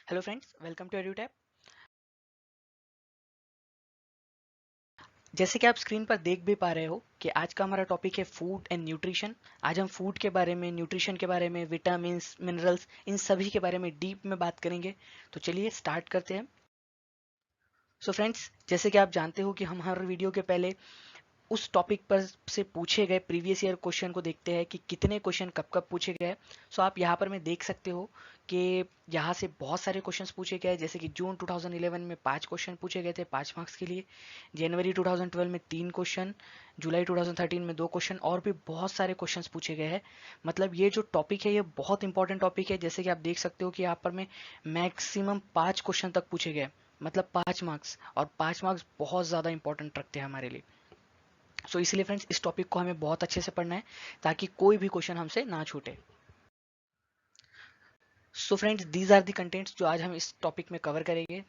Hello friends, welcome to Edutap. जैसे कि आप स्क्रीन पर देख भी पा रहे हो कि आज का हमारा टॉपिक है फूड एंड न्यूट्रिशन। आज हम फूड के बारे में, न्यूट्रिशन के बारे में, विटामिन्स, मिनरल्स, इन सभी के बारे में डीप में बात करेंगे। तो चलिए स्टार्ट करते हैं। सो फ्रेंड्स, जैसे कि आप जानते हो कि हम हर वीडियो के पहले उस टॉपिक पर से पूछे गए प्रीवियस ईयर क्वेश्चन को देखते हैं कि कितने क्वेश्चन कब कब पूछे गए। सो आप यहाँ पर मैं देख सकते हो कि यहाँ से बहुत सारे क्वेश्चंस पूछे गए, जैसे कि जून 2011 में 5 क्वेश्चन पूछे गए थे 5 मार्क्स के लिए, जनवरी 2012 में 3 क्वेश्चन, जुलाई 2013 में 2 क्वेश्चन, और भी बहुत सारे क्वेश्चंस पूछे गए हैं। मतलब ये जो टॉपिक है ये बहुत इंपॉर्टेंट टॉपिक है। जैसे कि आप देख सकते हो कि यहाँ पर में मैक्सिमम 5 क्वेश्चन तक पूछे गए, मतलब 5 मार्क्स, और 5 मार्क्स बहुत ज़्यादा इंपॉर्टेंट रखते हैं हमारे लिए। सो इसलिए फ्रेंड्स इस टॉपिक को हमें बहुत अच्छे से पढ़ना है ताकि कोई भी क्वेश्चन हमसे ना छूटे। So friends, these are the contents जो आज हम इस टॉपिक में कवर करेंगे।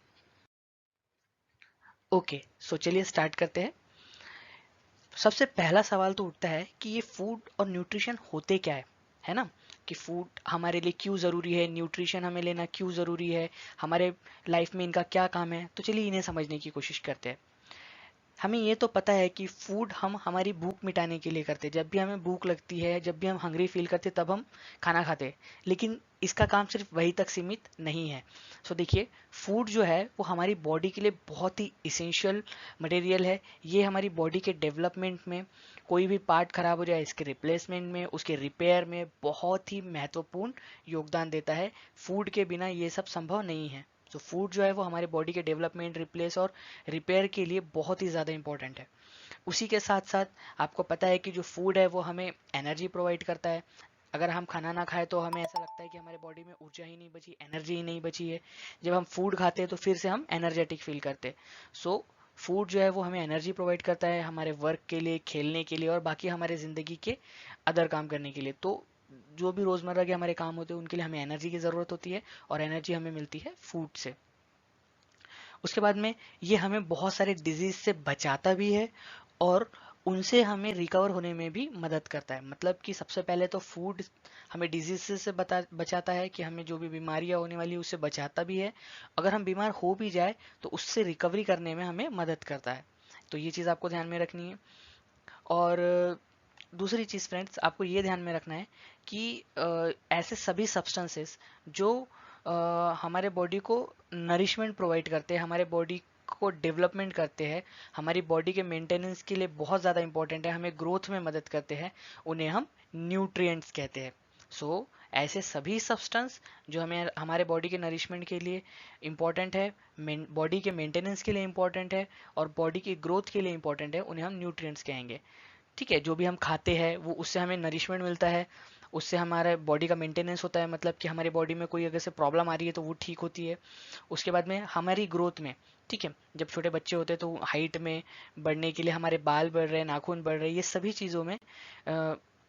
ओके, सो चलिए स्टार्ट करते हैं। सबसे पहला सवाल तो उठता है कि ये फूड और न्यूट्रिशन होते क्या है ना? कि फूड हमारे लिए क्यों ज़रूरी है, न्यूट्रिशन हमें लेना क्यों ज़रूरी है, हमारे लाइफ में इनका क्या काम है। तो चलिए इन्हें समझने की कोशिश करते हैं। हमें ये तो पता है कि फूड हम हमारी भूख मिटाने के लिए करते हैं। जब भी हमें भूख लगती है, जब भी हम हंग्री फील करते हैं, तब हम खाना खाते हैं। लेकिन इसका काम सिर्फ वही तक सीमित नहीं है। सो देखिए, फूड जो है वो हमारी बॉडी के लिए बहुत ही इसेंशियल मटेरियल है। ये हमारी बॉडी के डेवलपमेंट में, कोई भी पार्ट खराब हो जाए इसके रिप्लेसमेंट में, उसके रिपेयर में बहुत ही महत्वपूर्ण योगदान देता है। फूड के बिना ये सब संभव नहीं है। तो फूड जो है वो हमारे बॉडी के डेवलपमेंट, रिप्लेस और रिपेयर के लिए बहुत ही ज़्यादा इंपॉर्टेंट है। उसी के साथ साथ आपको पता है कि जो फूड है वो हमें एनर्जी प्रोवाइड करता है। अगर हम खाना ना खाएं तो हमें ऐसा लगता है कि हमारे बॉडी में ऊर्जा ही नहीं बची, एनर्जी ही नहीं बची है। जब हम फूड खाते हैं तो फिर से हम एनर्जेटिक फील करते हैं। सो फूड जो है वो हमें एनर्जी प्रोवाइड करता है हमारे वर्क के लिए, खेलने के लिए, और बाकी हमारे ज़िंदगी के अदर काम करने के लिए। तो जो भी रोज़मर्रा के हमारे काम होते हैं उनके लिए हमें एनर्जी की ज़रूरत होती है, और एनर्जी हमें मिलती है फूड से। उसके बाद में ये हमें बहुत सारे डिजीज से बचाता भी है, और उनसे हमें रिकवर होने में भी मदद करता है। मतलब कि सबसे पहले तो फूड हमें डिजीज से बचाता है, कि हमें जो भी बीमारियां होने वाली है उससे बचाता भी है। अगर हम बीमार हो भी जाए तो उससे रिकवरी करने में हमें मदद करता है। तो ये चीज़ आपको ध्यान में रखनी है। और दूसरी चीज़ फ्रेंड्स, आपको ये ध्यान में रखना है कि ऐसे सभी सब्सटेंसेस जो हमारे बॉडी को नरिशमेंट प्रोवाइड करते हैं, हमारे बॉडी को डेवलपमेंट करते हैं, हमारी बॉडी के मेंटेनेंस के लिए बहुत ज़्यादा इंपॉर्टेंट है, हमें ग्रोथ में मदद करते हैं, उन्हें हम न्यूट्रिएंट्स कहते हैं। सो ऐसे सभी सब्सटेंस जो हमें हमारे बॉडी के नरिशमेंट के लिए इम्पॉर्टेंट है, बॉडी के मेंटेनेंस के लिए इम्पॉर्टेंट है, और बॉडी की ग्रोथ के लिए इम्पॉर्टेंट है, उन्हें हम न्यूट्रिएंट्स कहेंगे। ठीक है, जो भी हम खाते हैं वो उससे हमें नरिशमेंट मिलता है, उससे हमारे बॉडी का मेंटेनेंस होता है। मतलब कि हमारी बॉडी में कोई अगर से प्रॉब्लम आ रही है तो वो ठीक होती है। उसके बाद में हमारी ग्रोथ में, ठीक है, जब छोटे बच्चे होते हैं तो हाइट में बढ़ने के लिए हमारे बाल बढ़ रहे हैं, नाखून बढ़ रहे हैं, ये सभी चीज़ों में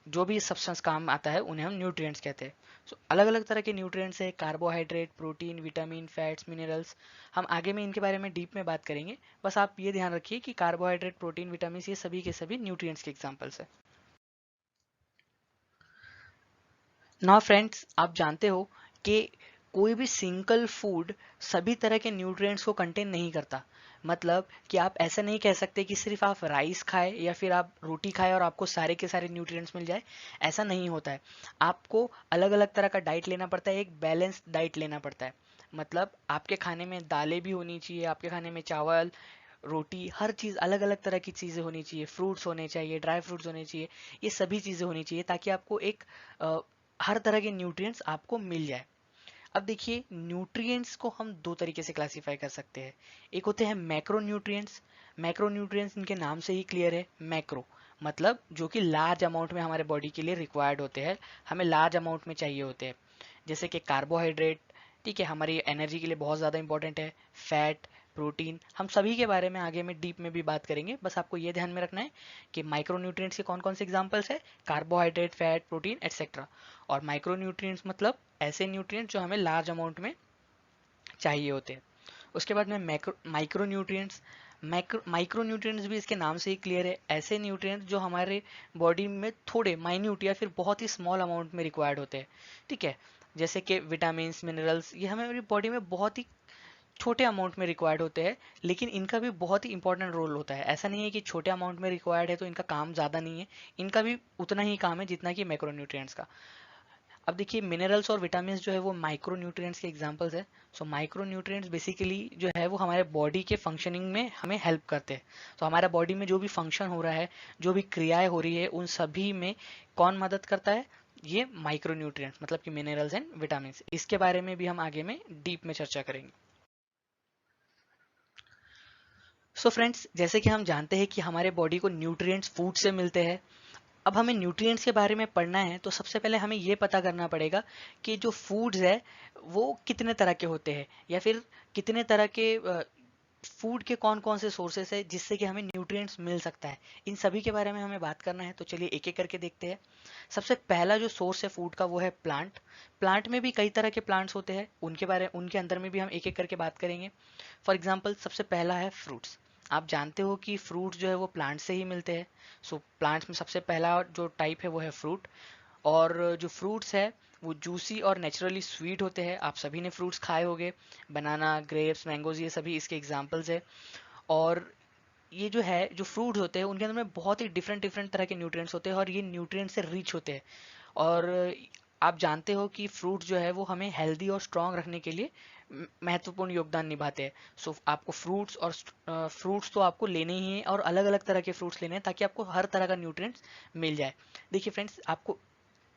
जो भी सब्सटेंस काम आता है उन्हें हम न्यूट्रिएंट्स कहते हैं। सो अलग अलग तरह के न्यूट्रिएंट्स है, carbohydrate, protein, vitamin, fats, minerals. हम आगे में इनके बारे में डीप में बात करेंगे। बस आप ये ध्यान रखिए कि कार्बोहाइड्रेट, प्रोटीन, विटामिन, ये सभी के सभी न्यूट्रिएंट्स के एग्जांपल्स है। ना फ्रेंड्स, आप जानते हो कि कोई भी सिंगल फूड सभी तरह के न्यूट्रिएंट्स को कंटेन नहीं करता। मतलब कि आप ऐसा नहीं कह सकते कि सिर्फ आप राइस खाएं या फिर आप रोटी खाएं और आपको सारे के सारे न्यूट्रिएंट्स मिल जाए। ऐसा नहीं होता है। आपको अलग अलग तरह का डाइट लेना पड़ता है, एक बैलेंस्ड डाइट लेना पड़ता है। मतलब आपके खाने में दालें भी होनी चाहिए, आपके खाने में चावल, रोटी, हर चीज़, अलग अलग तरह की चीज़ें होनी चाहिए, फ्रूट्स होने चाहिए, ड्राई फ्रूट्स होने चाहिए। ये सभी चीज़ें होनी चाहिए ताकि आपको एक हर तरह के न्यूट्रिएंट्स आपको मिल जाए। अब देखिए, न्यूट्रिएंट्स को हम दो तरीके से क्लासिफाई कर सकते हैं। एक होते हैं मैक्रो न्यूट्रिएंट्स। मैक्रो न्यूट्रिएंट्स इनके नाम से ही क्लियर है, मैक्रो मतलब जो कि लार्ज अमाउंट में हमारे बॉडी के लिए रिक्वायर्ड होते हैं, हमें लार्ज अमाउंट में चाहिए होते हैं। जैसे कि कार्बोहाइड्रेट, ठीक है, हमारी एनर्जी के लिए बहुत ज़्यादा इंपॉर्टेंट है। फैट, प्रोटीन, हम सभी के बारे में आगे में डीप में भी बात करेंगे। बस आपको ये ध्यान में रखना है कि माइक्रो न्यूट्रिएंट्स के कौन कौन से एग्जांपल्स है, कार्बोहाइड्रेट, फैट, प्रोटीन, एटसेट्रा। और माइक्रो न्यूट्रिएंट्स मतलब ऐसे न्यूट्रिएंट्स जो हमें लार्ज अमाउंट में चाहिए होते हैं। उसके बाद में माइक्रो न्यूट्रिएंट्स। माइक्रो न्यूट्रिएंट्स भी इसके नाम से ही क्लियर है, ऐसे न्यूट्रिएंट्स जो हमारे बॉडी में थोड़े माइन्यूट या फिर बहुत ही स्मॉल अमाउंट में रिक्वायर्ड होते हैं। ठीक है, जैसे कि विटामिन मिनरल्स, ये हमारी बॉडी में बहुत ही छोटे अमाउंट में रिक्वायर्ड होते हैं, लेकिन इनका भी बहुत ही इंपॉर्टेंट रोल होता है। ऐसा नहीं है कि छोटे अमाउंट में रिक्वायर्ड है तो इनका काम ज़्यादा नहीं है, इनका भी उतना ही काम है जितना कि मैक्रोन्यूट्रिएंट्स का। अब देखिए मिनरल्स और विटामिन जो है वो माइक्रो न्यूट्रिएंट्स के एग्जांपल्स है। सो माइक्रो न्यूट्रिएंट्स बेसिकली जो है वो हमारे बॉडी के फंक्शनिंग में हमें हेल्प करते हैं। तो हमारा बॉडी में जो भी फंक्शन हो रहा है, जो भी क्रियाएं हो रही है, उन सभी में कौन मदद करता है? ये माइक्रो न्यूट्रिएंट्स, मतलब कि मिनरल्स एंड विटामिन। इसके बारे में भी हम आगे में डीप में चर्चा करेंगे। सो फ्रेंड्स, जैसे कि हम जानते हैं कि हमारे बॉडी को न्यूट्रिएंट्स फूड से मिलते हैं। अब हमें न्यूट्रिएंट्स के बारे में पढ़ना है तो सबसे पहले हमें ये पता करना पड़ेगा कि जो फूड्स है वो कितने तरह के होते हैं, या फिर कितने तरह के फूड के कौन कौन से सोर्सेस है जिससे कि हमें न्यूट्रिएंट्स मिल सकता है। इन सभी के बारे में हमें बात करना है, तो चलिए एक एक करके देखते हैं। सबसे पहला जो सोर्स है फूड का वो है प्लांट। प्लांट में भी कई तरह के प्लांट्स होते हैं, उनके अंदर में भी हम एक एक करके बात करेंगे। फॉर एग्जाम्पल सबसे पहला है फ्रूट्स। आप जानते हो कि फ्रूट्स जो है वो प्लांट से ही मिलते हैं। सो प्लांट्स में सबसे पहला जो टाइप है वो है फ्रूट। और जो फ्रूट्स है वो जूसी और नेचुरली स्वीट होते हैं। आप सभी ने फ्रूट्स खाए होंगे, बनाना, ग्रेप्स, मैंगोज, ये सभी इसके एग्जांपल्स है। और ये जो है, जो फ्रूट्स होते हैं उनके अंदर में बहुत ही डिफरेंट डिफरेंट तरह के न्यूट्रिएंट्स होते हैं और ये न्यूट्रिएंट से रिच होते हैं। और आप जानते हो कि फ्रूट जो है वो हमें हेल्दी और स्ट्रांग रखने के लिए महत्वपूर्ण योगदान निभाते हैं। सो आपको फ्रूट्स तो आपको लेने ही हैं, और अलग अलग तरह के फ्रूट्स लेने हैं ताकि आपको हर तरह का न्यूट्रिएंट्स मिल जाए। देखिए फ्रेंड्स, आपको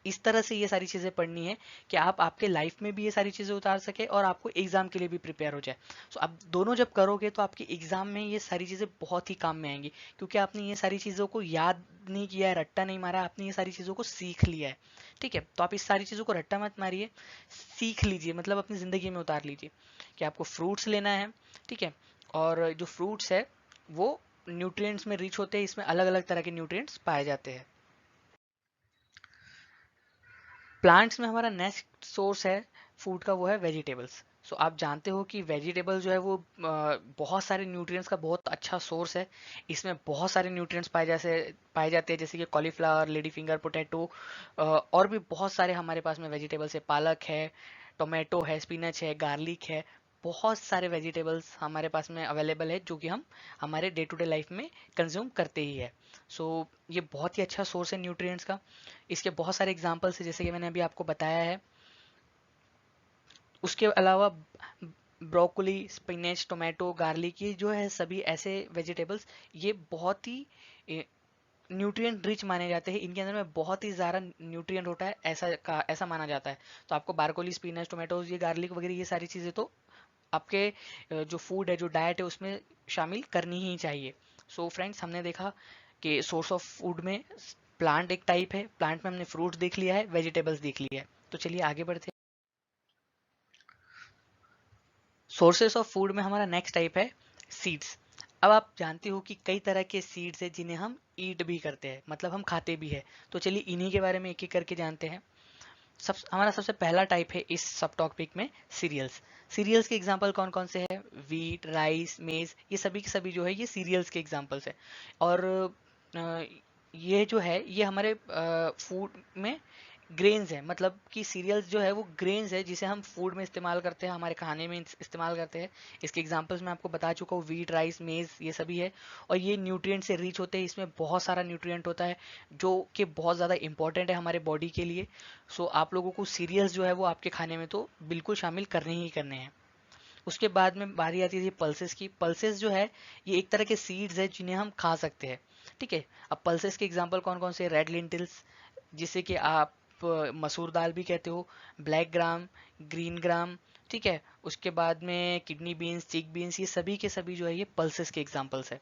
इस तरह से ये सारी चीज़ें पढ़नी है कि आप आपके लाइफ में भी ये सारी चीज़ें उतार सके और आपको एग्जाम के लिए भी प्रिपेयर हो जाए। सो आप दोनों जब करोगे तो आपकी एग्जाम में ये सारी चीज़ें बहुत ही काम में आएंगी, क्योंकि आपने ये सारी चीज़ों को याद नहीं किया है, रट्टा नहीं मारा, आपने ये सारी चीज़ों को सीख लिया है। ठीक है, तो आप इस सारी चीज़ों को रट्टा मत मारिए, सीख लीजिए, मतलब अपनी ज़िंदगी में उतार लीजिए कि आपको फ्रूट्स लेना है। ठीक है, और जो फ्रूट्स है वो न्यूट्रिएंट्स में रिच होते हैं, इसमें अलग अलग तरह के न्यूट्रिएंट्स पाए जाते हैं। प्लांट्स में हमारा नेक्स्ट सोर्स है फूड का वो है वेजिटेबल्स। सो आप जानते हो कि वेजिटेबल जो है वो बहुत सारे न्यूट्रिएंट्स का बहुत अच्छा सोर्स है। इसमें बहुत सारे न्यूट्रिएंट्स पाए जाते हैं, जैसे कि कॉलीफ्लावर, लेडी फिंगर, पोटैटो, और भी बहुत सारे हमारे पास में वेजिटेबल्स है। पालक है, टोमेटो है, स्पिनच है, गार्लिक है। बहुत सारे वेजिटेबल्स हमारे पास में अवेलेबल है जो कि हम हमारे डे टू डे लाइफ में कंज्यूम करते ही है। सो ये बहुत ही अच्छा सोर्स है न्यूट्रिएंट्स का। इसके बहुत सारे एग्जाम्पल्स हैं जैसे कि मैंने अभी आपको बताया है। उसके अलावा ब्रोकली, स्पिनच, टोमेटो, गार्लिक, ये जो है सभी ऐसे वेजिटेबल्स, ये बहुत ही न्यूट्रिएंट रिच माने जाते हैं। इनके अंदर में बहुत ही ज़्यादा न्यूट्रिएंट होता है, ऐसा माना जाता है। तो आपको ब्रोकली, स्पिनच, टोमेटोज, ये गार्लिक वगैरह ये सारी चीज़ें तो आपके जो फूड है, जो डाइट है, उसमें शामिल करनी ही चाहिए। सो फ्रेंड्स, हमने देखा कि सोर्स ऑफ फूड में प्लांट एक टाइप है, प्लांट में हमने फ्रूट्स देख लिया है, वेजिटेबल्स देख लिया है। तो चलिए आगे बढ़ते हैं। सोर्सेस ऑफ फूड में हमारा नेक्स्ट टाइप है सीड्स। अब आप जानते हो कि कई तरह के सीड्स है जिन्हें हम ईट भी करते हैं, मतलब हम खाते भी है। तो चलिए इन्हीं के बारे में एक एक करके जानते हैं। हमारा सबसे पहला टाइप है इस सब टॉपिक में सीरियल्स। सीरियल्स के एग्जांपल कौन कौन से हैं? वीट, राइस, मेज, ये सभी के सभी जो है ये सीरियल्स के एग्जांपल्स है। और अ, ये जो है ये हमारे फूड में ग्रेन्स है, मतलब कि सीरियल्स जो है वो ग्रेन्स है जिसे हम फूड में इस्तेमाल करते हैं, हमारे खाने में इस्तेमाल करते हैं। इसके एग्जांपल्स मैं आपको बता चुका हूँ, वीट, राइस, मेज, ये सभी है। और ये न्यूट्रिएंट से रिच होते हैं, इसमें बहुत सारा न्यूट्रिएंट होता है जो कि बहुत ज़्यादा इंपॉर्टेंट है हमारे बॉडी के लिए। सो आप लोगों को सीरियल्स जो है वो आपके खाने में तो बिल्कुल शामिल करने ही करने हैं। उसके बाद में बारी आती थी पल्सेस की। पल्सेस जो है ये एक तरह के सीड्स है जिन्हें हम खा सकते हैं। ठीक है, अब पल्सेस के एग्जांपल कौन कौन से? रेड लिंटल्स, जिसे कि आप मसूर दाल भी कहते हो, ब्लैक ग्राम, ग्रीन ग्राम। ठीक है, उसके बाद में किडनी बीन्स, चिक बीन्स, ये सभी के सभी जो है ये पल्सेस के एग्जांपल्स है।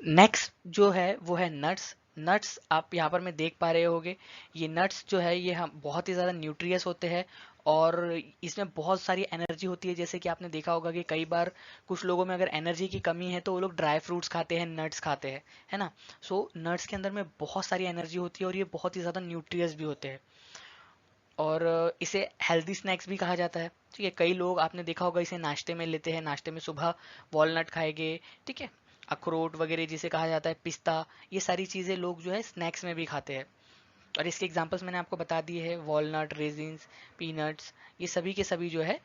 नेक्स्ट जो है वो है नट्स। नट्स आप यहाँ पर मैं देख पा रहे होगे, ये नट्स जो है ये हम बहुत ही ज़्यादा न्यूट्रियस होते हैं और इसमें बहुत सारी एनर्जी होती है। जैसे कि आपने देखा होगा कि कई बार कुछ लोगों में अगर एनर्जी की कमी है तो वो लोग ड्राई फ्रूट्स खाते हैं, नट्स खाते हैं, है ना। सो नट्स के अंदर में बहुत सारी एनर्जी होती है और ये बहुत ही ज़्यादा न्यूट्रियस भी होते हैं। और इसे हेल्दी स्नैक्स भी कहा जाता है। ठीक है, कई लोग आपने देखा होगा इसे नाश्ते में लेते हैं, नाश्ते में सुबह वॉलनट खाएंगे। ठीक है, अखरोट वगैरह जिसे कहा जाता है, पिस्ता, ये सारी चीज़ें लोग जो है स्नैक्स में भी खाते हैं। और इसके एग्जांपल्स मैंने आपको बता दिए हैं, वॉलनट, रेजिन्स, पीनट्स, ये सभी के सभी जो है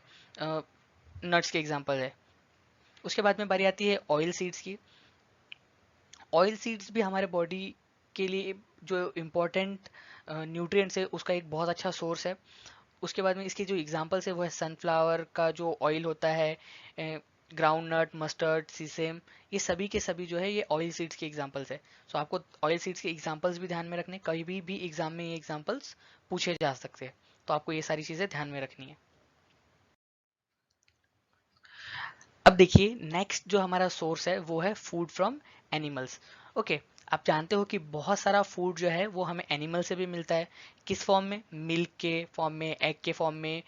नट्स के एग्जांपल है। उसके बाद में बारी आती है ऑयल सीड्स की। ऑयल सीड्स भी हमारे बॉडी के लिए जो इम्पोर्टेंट न्यूट्रिएंट्स है उसका एक बहुत अच्छा सोर्स है। उसके बाद में इसके जो एग्जांपल्स है वो है सनफ्लावर का जो ऑयल होता है, ग्राउंड नट, मस्टर्ड, सीसेम, ये सभी के सभी जो है ये ऑयल सीड्स के एग्जांपल्स है। सो आपको ऑयल सीड्स के एग्जांपल्स भी ध्यान में रखने, कभी भी एग्जाम में ये एग्जांपल्स पूछे जा सकते हैं, तो आपको ये सारी चीज़ें ध्यान में रखनी है। अब देखिए नेक्स्ट जो हमारा सोर्स है वो है फूड फ्रॉम एनिमल्स। ओके, आप जानते हो कि बहुत सारा फूड जो है वो हमें एनिमल से भी मिलता है। किस फॉर्म में? मिल्क के फॉर्म में, एग के फॉर्म में,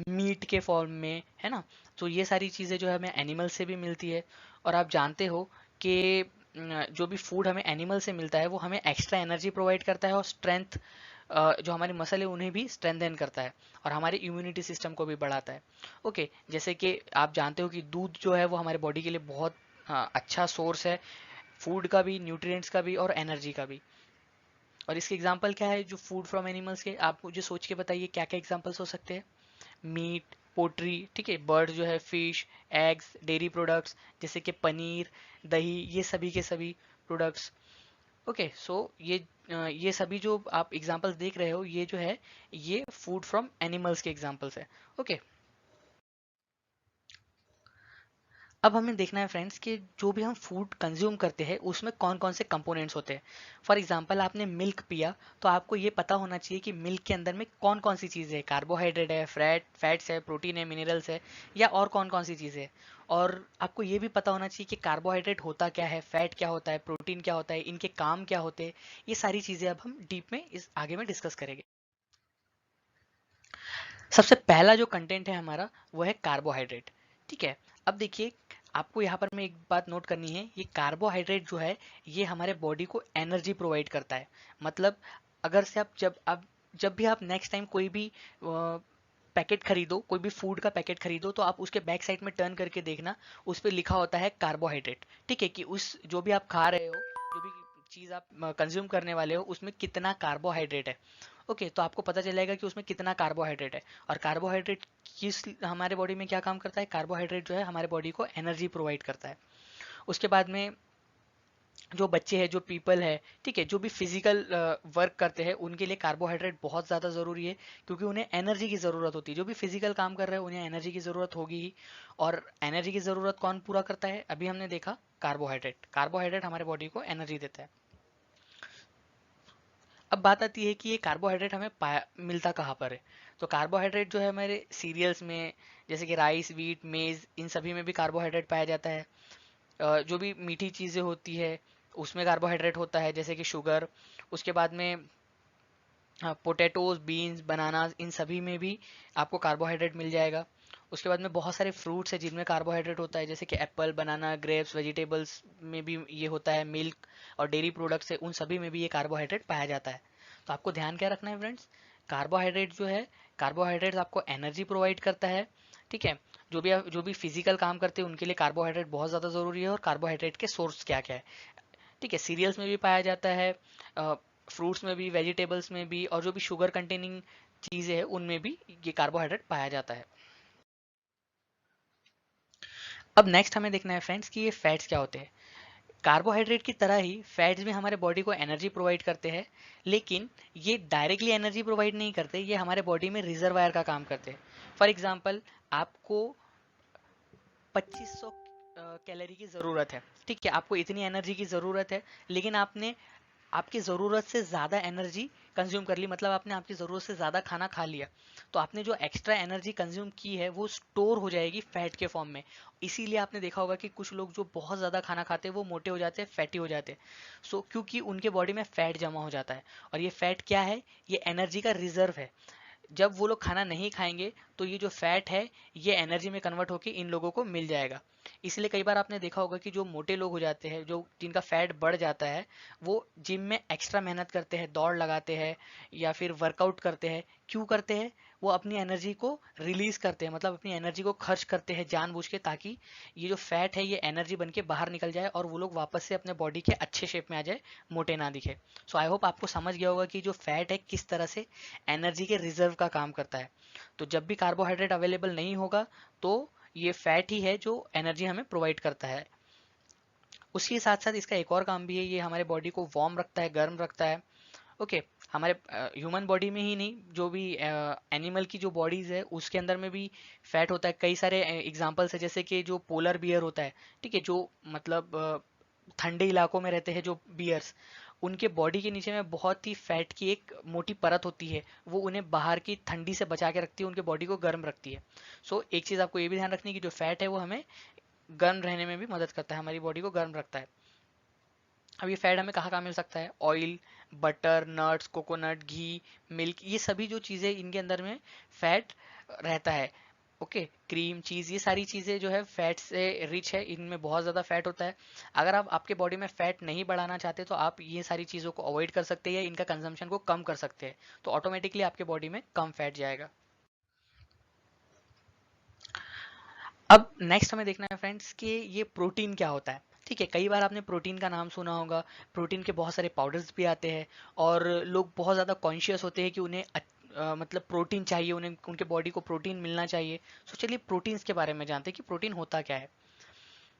मीट के फॉर्म में, है ना। तो ये सारी चीज़ें जो है हमें एनिमल से भी मिलती है। और आप जानते हो कि जो भी फूड हमें एनिमल से मिलता है वो हमें एक्स्ट्रा एनर्जी प्रोवाइड करता है और स्ट्रेंथ, जो हमारी मसल है उन्हें भी स्ट्रेंथन करता है और हमारे इम्यूनिटी सिस्टम को भी बढ़ाता है। ओके, जैसे कि आप जानते हो कि दूध जो है वो हमारे बॉडी के लिए बहुत अच्छा सोर्स है, फूड का भी, न्यूट्रिएंट्स का भी और एनर्जी का भी। और इसके एग्जांपल क्या है जो फूड फ्रॉम एनिमल्स के, आप मुझे सोच के बताइए क्या क्या एग्जांपल्स हो सकते हैं। मीट, पोट्री, ठीक है, बर्ड जो है, फिश, एग्स, डेयरी प्रोडक्ट्स जैसे कि पनीर, दही, ये सभी के सभी प्रोडक्ट्स। ओके, सो ये सभी जो आप एग्जांपल्स देख रहे हो ये जो है ये फूड फ्रॉम एनिमल्स के एग्जांपल्स है। ओके, अब हमें देखना है फ्रेंड्स कि जो भी हम फूड कंज्यूम करते हैं उसमें कौन कौन से कंपोनेंट्स होते हैं। फॉर एग्जांपल आपने मिल्क पिया तो आपको ये पता होना चाहिए कि मिल्क के अंदर में कौन कौन सी चीज़ें है, कार्बोहाइड्रेट है, फैट्स है, प्रोटीन है, मिनरल्स है, या और कौन कौन सी चीज़ें है। और आपको ये भी पता होना चाहिए कि कार्बोहाइड्रेट होता क्या है, फैट क्या होता है, प्रोटीन क्या होता है, इनके काम क्या होते हैं। ये सारी चीज़ें अब हम डीप में इस आगे में डिस्कस करेंगे। सबसे पहला जो कंटेंट है हमारा वो है कार्बोहाइड्रेट। ठीक है, अब देखिए आपको यहाँ पर मैं एक बात नोट करनी है, ये कार्बोहाइड्रेट जो है ये हमारे बॉडी को एनर्जी प्रोवाइड करता है। मतलब अगर से आप जब भी आप नेक्स्ट टाइम कोई भी पैकेट खरीदो, कोई भी फूड का पैकेट खरीदो, तो आप उसके बैक साइड में टर्न करके देखना, उस पर लिखा होता है कार्बोहाइड्रेट। ठीक है, कि उस जो भी आप खा रहे हो, जो भी चीज़ आप कंज्यूम करने वाले हो उसमें कितना कार्बोहाइड्रेट है। ओके, तो आपको पता चलेगा कि उसमें कितना कार्बोहाइड्रेट है। और कार्बोहाइड्रेट किस हमारे बॉडी में क्या काम करता है, कार्बोहाइड्रेट जो है हमारे बॉडी को एनर्जी प्रोवाइड करता है। उसके बाद में जो बच्चे हैं, जो पीपल है, ठीक है, जो भी फिजिकल वर्क करते हैं उनके लिए कार्बोहाइड्रेट बहुत ज़्यादा ज़रूरी है, क्योंकि उन्हें एनर्जी की ज़रूरत होती है। जो भी फिजिकल काम कर रहे हैं उन्हें एनर्जी की ज़रूरत होगी ही। और एनर्जी की ज़रूरत कौन पूरा करता है? अभी हमने देखा, कार्बोहाइड्रेट। कार्बोहाइड्रेट हमारे बॉडी को एनर्जी देता है। अब बात आती है कि ये कार्बोहाइड्रेट हमें पाया मिलता कहाँ पर है। तो कार्बोहाइड्रेट जो है हमारे सीरियल्स में, जैसे कि राइस, वीट, मेज, इन सभी में भी कार्बोहाइड्रेट पाया जाता है। जो भी मीठी चीज़ें होती है उसमें कार्बोहाइड्रेट होता है, जैसे कि शुगर। उसके बाद में पोटैटोज, बीन्स, बनानास, इन सभी में भी आपको कार्बोहाइड्रेट मिल जाएगा। उसके बाद में बहुत सारे फ्रूट्स हैं जिनमें कार्बोहाइड्रेट होता है, जैसे कि एप्पल, बनाना, ग्रेप्स, वेजिटेबल्स में भी ये होता है, मिल्क और डेयरी प्रोडक्ट्स है उन सभी में भी ये कार्बोहाइड्रेट पाया जाता है। तो आपको ध्यान क्या रखना है फ्रेंड्स, कार्बोहाइड्रेट जो है, कार्बोहाइड्रेट आपको एनर्जी प्रोवाइड करता है। ठीक है, जो भी फिजिकल काम करते हैं उनके लिए कार्बोहाइड्रेट बहुत ज़्यादा ज़रूरी है। और कार्बोहाइड्रेट के सोर्स क्या क्या है? ठीक है, सीरियल्स में भी पाया जाता है, फ्रूट्स में भी, वेजिटेबल्स में भी, और जो भी शुगर कंटेनिंग चीज़ें हैं उनमें भी ये कार्बोहाइड्रेट पाया जाता है। अब नेक्स्ट हमें देखना है फ्रेंड्स कि ये फैट्स क्या होते हैं। कार्बोहाइड्रेट की तरह ही फैट्स भी हमारे बॉडी को एनर्जी प्रोवाइड करते हैं, लेकिन ये डायरेक्टली एनर्जी प्रोवाइड नहीं करते, ये हमारे बॉडी में रिजर्वायर का काम करते हैं। फॉर एग्जांपल, आपको 2500 कैलोरी की ज़रूरत है। ठीक है, आपको इतनी एनर्जी की ज़रूरत है, लेकिन आपने आपकी ज़रूरत से ज़्यादा एनर्जी कंज्यूम कर ली, मतलब आपने आपकी ज़रूरत से ज़्यादा खाना खा लिया। तो आपने जो एक्स्ट्रा एनर्जी कंज्यूम की है वो स्टोर हो जाएगी फैट के फॉर्म में। इसीलिए आपने देखा होगा कि कुछ लोग जो बहुत ज़्यादा खाना खाते हैं वो मोटे हो जाते हैं, फैटी हो जाते हैं। क्योंकि उनके बॉडी में फैट जमा हो जाता है। और ये फैट क्या है? ये एनर्जी का रिजर्व है। जब वो लोग खाना नहीं खाएंगे तो ये जो फैट है ये एनर्जी में कन्वर्ट होकर इन लोगों को मिल जाएगा। इसलिए कई बार आपने देखा होगा कि जो मोटे लोग हो जाते हैं, जो जिनका फैट बढ़ जाता है, वो जिम में एक्स्ट्रा मेहनत करते हैं, दौड़ लगाते हैं या फिर वर्कआउट करते हैं। क्यों करते हैं? वो अपनी एनर्जी को रिलीज करते हैं, मतलब अपनी एनर्जी को खर्च करते हैं जानबूझ के, ताकि ये जो फैट है ये एनर्जी बन के बाहर निकल जाए और वो लोग वापस से अपने बॉडी के अच्छे शेप में आ जाए, मोटे ना दिखे। सो आई होप आपको समझ गया होगा कि जो फैट है किस तरह से एनर्जी के रिजर्व का काम करता है। तो जब भी कार्बोहाइड्रेट अवेलेबल नहीं होगा तो ये फैट ही है जो एनर्जी हमें प्रोवाइड करता है। उसके साथ साथ इसका एक और काम भी है, ये हमारे बॉडी को वार्म रखता है, गर्म रखता है। ओके, हमारे ह्यूमन बॉडी में ही नहीं, जो भी एनिमल की जो बॉडीज है उसके अंदर में भी फैट होता है। कई सारे एग्जांपल्स है, जैसे कि जो पोलर बियर होता है, ठीक है, जो मतलब ठंडे इलाकों में रहते हैं जो बियर्स, उनके बॉडी के नीचे में बहुत ही फैट की एक मोटी परत होती है, वो उन्हें बाहर की ठंडी से बचा के रखती है, उनके बॉडी को गर्म रखती है। सो एक चीज़ आपको ये भी ध्यान रखनी है कि जो फैट है वो हमें गर्म रहने में भी मदद करता है, हमारी बॉडी को गर्म रखता है। अब ये फैट हमें कहाँ कहाँ मिल सकता है? ऑयल, बटर, नट्स, कोकोनट, घी, मिल्क, ये सभी जो चीज़ें इनके अंदर में फैट रहता है। ओके, क्रीम, चीज़, ये सारी चीज़ें जो है फैट से रिच है, इनमें बहुत ज़्यादा फैट होता है। अगर आप आपके बॉडी में फैट नहीं बढ़ाना चाहते तो आप ये सारी चीज़ों को अवॉइड कर सकते हैं या इनका कंजम्पशन को कम कर सकते हैं, तो ऑटोमेटिकली आपके बॉडी में कम फैट जाएगा। अब नेक्स्ट हमें देखना है फ्रेंड्स कि ये प्रोटीन क्या होता है। ठीक है, कई बार आपने प्रोटीन का नाम सुना होगा, प्रोटीन के बहुत सारे पाउडर्स भी आते हैं और लोग बहुत ज़्यादा कॉन्शियस होते हैं कि उन्हें मतलब प्रोटीन चाहिए, उन्हें उनके बॉडी को प्रोटीन मिलना चाहिए। सो चलिए प्रोटीन्स के बारे में जानते हैं कि प्रोटीन होता क्या है।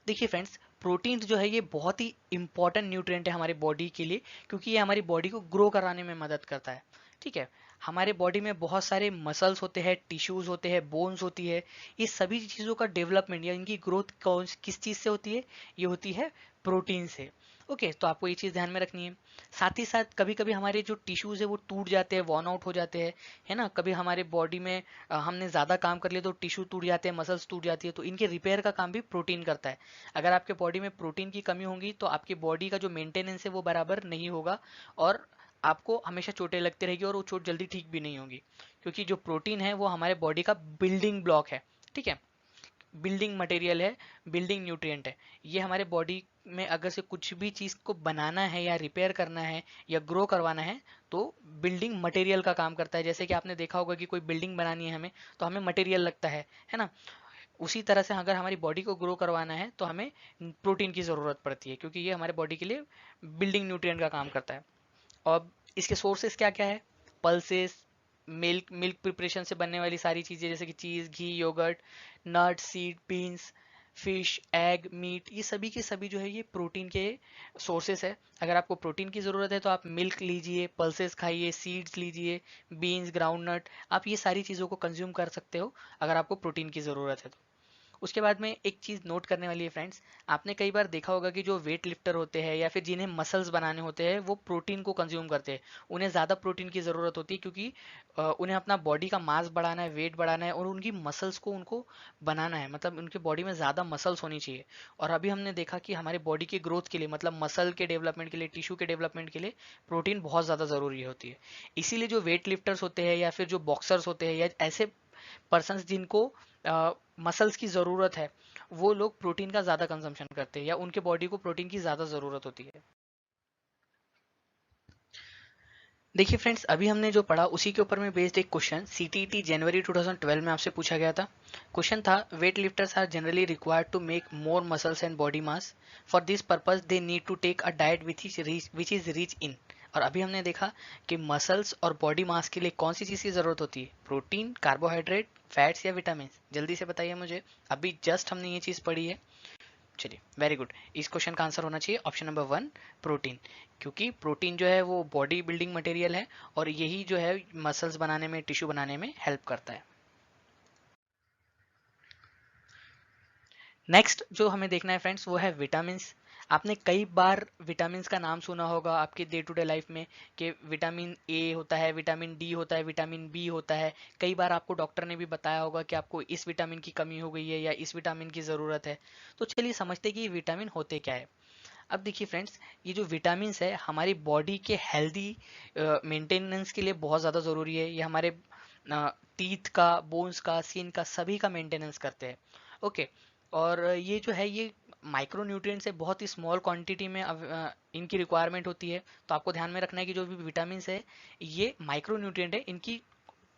देखिए फ्रेंड्स, प्रोटीन जो है ये बहुत ही इंपॉर्टेंट न्यूट्रिएंट है हमारी बॉडी के लिए, क्योंकि ये हमारी बॉडी को ग्रो कराने में मदद करता है। ठीक है, हमारे बॉडी में बहुत सारे मसल्स होते हैं, टिश्यूज होते हैं, बोन्स होती है। ये सभी चीज़ों का डेवलपमेंट या इनकी ग्रोथ कौन किस चीज़ से होती है? ये होती है प्रोटीन से। ओके, तो आपको ये चीज़ ध्यान में रखनी है। साथ ही साथ कभी कभी हमारे जो टिश्यूज है वो टूट जाते हैं, वॉर्न आउट हो जाते हैं, है ना। कभी हमारे बॉडी में हमने ज़्यादा काम कर लिया तो टिश्यू टूट जाते हैं, मसल्स टूट जाती है, तो इनके रिपेयर का काम भी प्रोटीन करता है। अगर आपके बॉडी में प्रोटीन की कमी होगी तो आपकी बॉडी का जो मेंटेनेंस है वो बराबर नहीं होगा और आपको हमेशा चोटें लगती रहेगी और वो चोट जल्दी ठीक भी नहीं होगी, क्योंकि जो प्रोटीन है वो हमारे बॉडी का बिल्डिंग ब्लॉक है। ठीक है, बिल्डिंग मटेरियल है, बिल्डिंग न्यूट्रिएंट है। ये हमारे बॉडी में अगर से कुछ भी चीज़ को बनाना है या रिपेयर करना है या ग्रो करवाना है तो बिल्डिंग मटेरियल का काम करता है। जैसे कि आपने देखा होगा कि कोई बिल्डिंग बनानी है हमें तो हमें मटेरियल लगता है ना। उसी तरह से अगर हमारी बॉडी को ग्रो करवाना है तो हमें प्रोटीन की ज़रूरत पड़ती है, क्योंकि ये हमारे बॉडी के लिए बिल्डिंग न्यूट्रिएंट का काम करता है। और इसके सोर्सेस क्या क्या है? पल्सेस, मिल्क, मिल्क प्रिपरेशन से बनने वाली सारी चीज़ें जैसे कि चीज़, घी, yogurt, nut, seed, beans, fish, egg, meat, ये सभी के सभी जो है ये प्रोटीन के सोर्सेस है। अगर आपको प्रोटीन की ज़रूरत है तो आप मिल्क लीजिए, पल्सेस खाइए, सीड्स लीजिए, बीन्स, ग्राउंड नट, आप ये सारी चीज़ों को कंज्यूम कर सकते हो अगर आपको प्रोटीन की ज़रूरत है तो। उसके बाद में एक चीज़ नोट करने वाली है फ्रेंड्स, आपने कई बार देखा होगा कि जो वेट लिफ्टर होते हैं या फिर जिन्हें मसल्स बनाने होते हैं वो प्रोटीन को कंज्यूम करते हैं। उन्हें ज़्यादा प्रोटीन की ज़रूरत होती है, क्योंकि उन्हें अपना बॉडी का मास बढ़ाना है, वेट बढ़ाना है और उनकी मसल्स को उनको बनाना है, मतलब उनके बॉडी में ज़्यादा मसल्स होनी चाहिए। और अभी हमने देखा कि हमारे बॉडी की ग्रोथ के लिए, मतलब मसल के डेवलपमेंट के लिए, टिश्यू के डेवलपमेंट के लिए प्रोटीन बहुत ज़्यादा ज़रूरी होती है। इसीलिए जो वेट लिफ्टर्स होते हैं या फिर जो बॉक्सर्स होते हैं या ऐसे पर्सन्स जिनको मसल्स की ज़रूरत है, वो लोग प्रोटीन का ज़्यादा कंजम्पशन करते हैं या उनके बॉडी को प्रोटीन की ज़्यादा ज़रूरत होती है। देखिए फ्रेंड्स, अभी हमने जो पढ़ा उसी के ऊपर में बेस्ड एक क्वेश्चन सीटीईटी जनवरी 2012 में आपसे पूछा गया था। क्वेश्चन था, weight lifters are generally required to make more muscles and body mass. For this purpose they need to take a diet which is rich in. और अभी हमने देखा कि मसल्स और बॉडी मास के लिए कौन सी चीज़ की ज़रूरत होती है? प्रोटीन, कार्बोहाइड्रेट, फैट्स या विटामिन? जल्दी से बताइए मुझे, अभी जस्ट हमने ये चीज़ पढ़ी है। चलिए, वेरी गुड, इस क्वेश्चन का आंसर होना चाहिए ऑप्शन नंबर 1, प्रोटीन। क्योंकि प्रोटीन जो है वो बॉडी बिल्डिंग मटेरियल है और यही जो है मसल्स बनाने में, टिश्यू बनाने में हेल्प करता है। नेक्स्ट जो हमें देखना है फ्रेंड्स वो है विटामिन। आपने कई बार विटामिन का नाम सुना होगा आपके डे टू डे लाइफ में, कि विटामिन ए होता है, विटामिन डी होता है, विटामिन बी होता है। कई बार आपको डॉक्टर ने भी बताया होगा कि आपको इस विटामिन की कमी हो गई है या इस विटामिन की ज़रूरत है। तो चलिए समझते हैं कि ये विटामिन होते क्या है। अब देखिए फ्रेंड्स, ये जो विटामिन्स है हमारी बॉडी के हेल्दी मेंटेनेंस के लिए बहुत ज़्यादा ज़रूरी है। ये हमारे टीथ का, बोन्स का, स्किन का, सभी का मेंटेनेंस करते हैं। ओके। और ये जो है ये माइक्रो न्यूट्रिएंट्स है, बहुत ही स्मॉल क्वांटिटी में इनकी रिक्वायरमेंट होती है। तो आपको ध्यान में रखना है कि जो भी विटामिन है ये माइक्रो न्यूट्रिएंट है, इनकी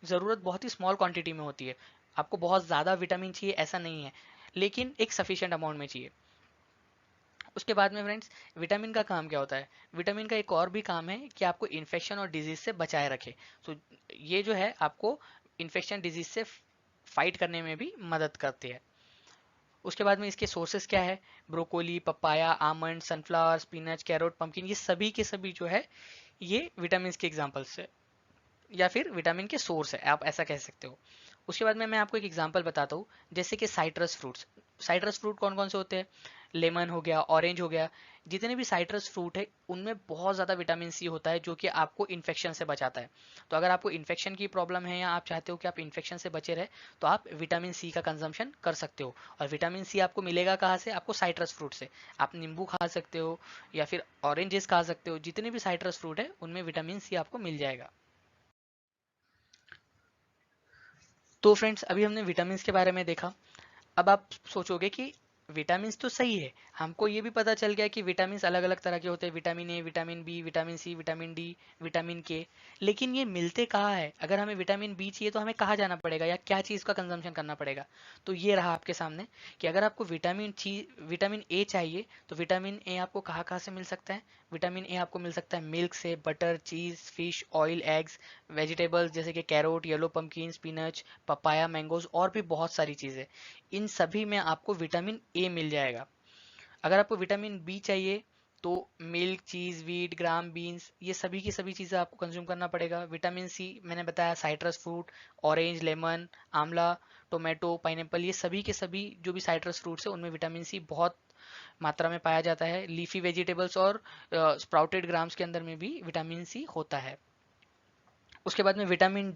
ज़रूरत बहुत ही स्मॉल क्वांटिटी में होती है। आपको बहुत ज़्यादा विटामिन चाहिए ऐसा नहीं है, लेकिन एक सफिशिएंट अमाउंट में चाहिए। उसके बाद में फ्रेंड्स, विटामिन का काम क्या होता है? विटामिन का एक और भी काम है कि आपको इन्फेक्शन और डिजीज से बचाए रखे। तो ये जो है आपको इन्फेक्शन डिजीज से फाइट करने में भी मदद करती है। उसके बाद में इसके सोर्सेस क्या है? Broccoli, papaya, almond, sunflower, spinach, carrot, pumpkin, ये सभी के सभी जो है ये विटामिन के एग्जाम्पल्स है, या फिर विटामिन के सोर्स है, आप ऐसा कह सकते हो। उसके बाद में मैं आपको एक एग्जांपल बताता हूँ, जैसे कि साइट्रस फ्रूट्स। साइट्रस फ्रूट कौन कौन से होते हैं? लेमन हो गया, ऑरेंज हो गया। जितने भी साइट्रस फ्रूट है उनमें बहुत ज़्यादा विटामिन सी होता है, जो कि आपको इन्फेक्शन से बचाता है। तो अगर आपको इन्फेक्शन की प्रॉब्लम है या आप चाहते हो कि आप इन्फेक्शन से बचे रहे, तो आप विटामिन सी का कंजम्पशन कर सकते हो। और विटामिन सी आपको मिलेगा कहाँ से? आपको साइट्रस फ्रूट से। आप नींबू खा सकते हो या फिर ऑरेंजेस खा सकते हो। जितने भी साइट्रस फ्रूट है उनमें विटामिन सी आपको मिल जाएगा। तो फ्रेंड्स, अभी हमने विटामिन के बारे में देखा। अब आप सोचोगे कि विटामिन तो सही है, हमको ये भी पता चल गया कि विटामिन अलग अलग तरह के होते हैं, vitamin A, vitamin B, vitamin C, vitamin D, vitamin K. लेकिन ये मिलते कहाँ है? अगर हमें विटामिन बी चाहिए तो हमें कहाँ जाना पड़ेगा या क्या चीज़ का कंजम्पशन करना पड़ेगा? तो ये रहा आपके सामने कि अगर आपको विटामिन ए चाहिए तो विटामिन ए आपको कहाँ कहाँ से मिल सकता है? विटामिन ए आपको मिल सकता है मिल्क से, बटर, चीज़, फिश, ऑयल, एग्स, वेजिटेबल्स जैसे कि carrot, yellow pumpkin, spinach, papaya, mangoes, और भी बहुत सारी चीज़ें। इन सभी में आपको विटामिन ए मिल जाएगा। अगर आपको विटामिन बी चाहिए तो मिल्क, चीज़, वीट, ग्राम, बीन्स, ये सभी की सभी चीज़ें आपको कंज्यूम करना पड़ेगा। विटामिन सी मैंने बताया, साइट्रस फ्रूट, ऑरेंज, लेमन, आंवला, टोमेटो, पाइनएप्पल, ये सभी के सभी जो भी साइट्रस फ्रूट्स है उनमें विटामिन सी बहुत मात्रा में पाया जाता है। लीफी वेजिटेबल्स और स्प्राउटेड ग्राम्स के अंदर में भी विटामिन सी होता है। उसके बाद में विटामिन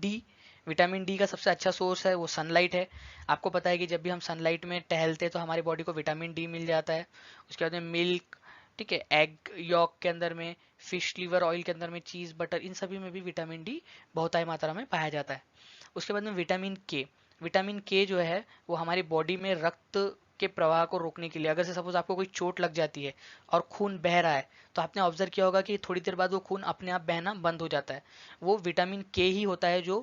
डी का सबसे अच्छा सोर्स है वो सनलाइट है। आपको पता है कि जब भी हम सनलाइट में टहलते हैं तो हमारी बॉडी को विटामिन डी मिल जाता है। उसके बाद में मिल्क, ठीक है, एग यॉक के अंदर में, फिश लिवर ऑयल के अंदर में, चीज़, बटर, इन सभी में भी विटामिन डी बहुतायत मात्रा में पाया जाता है। उसके बाद में विटामिन के जो है वो हमारी बॉडी में रक्त के प्रवाह को रोकने के लिए, अगर से सपोज आपको कोई चोट लग जाती है और खून बह रहा है, तो आपने ऑब्जर्व किया होगा कि थोड़ी देर बाद वो खून अपने आप बहना बंद हो जाता है। वो विटामिन के ही होता है जो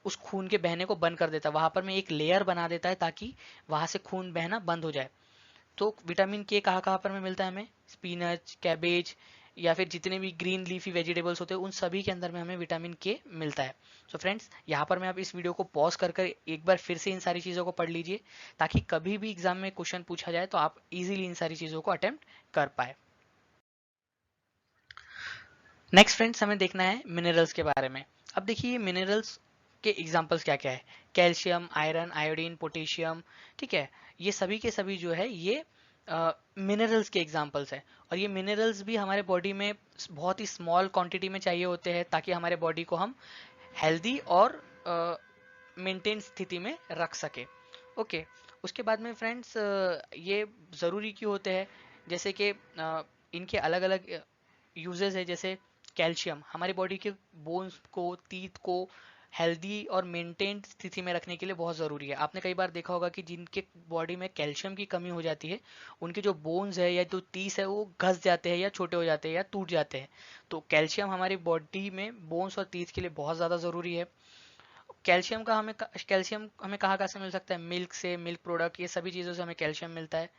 उस खून के बहने को बंद कर देता है, वहां पर में एक लेयर बना देता है ताकि वहां से खून बहना बंद हो जाए। तो विटामिन के कहाँ कहाँ पर में मिलता है हमें? स्पिनच, कैबेज, या फिर जितने भी ग्रीन लीफी वेजिटेबल्स होते हैं उन सभी के अंदर में हमें विटामिन के मिलता है। सो फ्रेंड्स, यहाँ पर मैं आप इस वीडियो को पॉज कर कर एक बार फिर से इन सारी चीज़ों को पढ़ लीजिए, ताकि कभी भी एग्जाम में क्वेश्चन पूछा जाए तो आप इजीली इन सारी चीज़ों को अटेम्प्ट कर पाए। नेक्स्ट फ्रेंड्स, हमें देखना है मिनरल्स के बारे में। अब देखिए मिनरल्स के एग्जांपल्स क्या क्या है? कैल्शियम, आयरन, आयोडीन, पोटेशियम, ठीक है, ये सभी के सभी जो है ये मिनरल्स के एग्जांपल्स है। और ये मिनरल्स भी हमारे बॉडी में बहुत ही स्मॉल क्वांटिटी में चाहिए होते हैं ताकि हमारे बॉडी को हम हेल्दी और मेंटेन स्थिति में रख सके। ओके। उसके बाद में फ्रेंड्स, ये ज़रूरी क्यों होते हैं? जैसे कि इनके अलग अलग यूजेस है। जैसे कैल्शियम हमारी बॉडी के बोन्स को, टीथ को हेल्दी और मेंटेन्ड स्थिति में रखने के लिए बहुत ज़रूरी है। आपने कई बार देखा होगा कि जिनके बॉडी में कैल्शियम की कमी हो जाती है उनके जो बोन्स है या जो टीथ है वो घस जाते हैं या छोटे हो जाते हैं या टूट जाते हैं। तो कैल्शियम हमारी बॉडी में बोन्स और टीथ के लिए बहुत ज़्यादा ज़रूरी है। कैल्शियम हमें कहाँ कहाँ से मिल सकता है? मिल्क से, मिल्क प्रोडक्ट, ये सभी चीज़ों से हमें कैल्शियम मिलता है।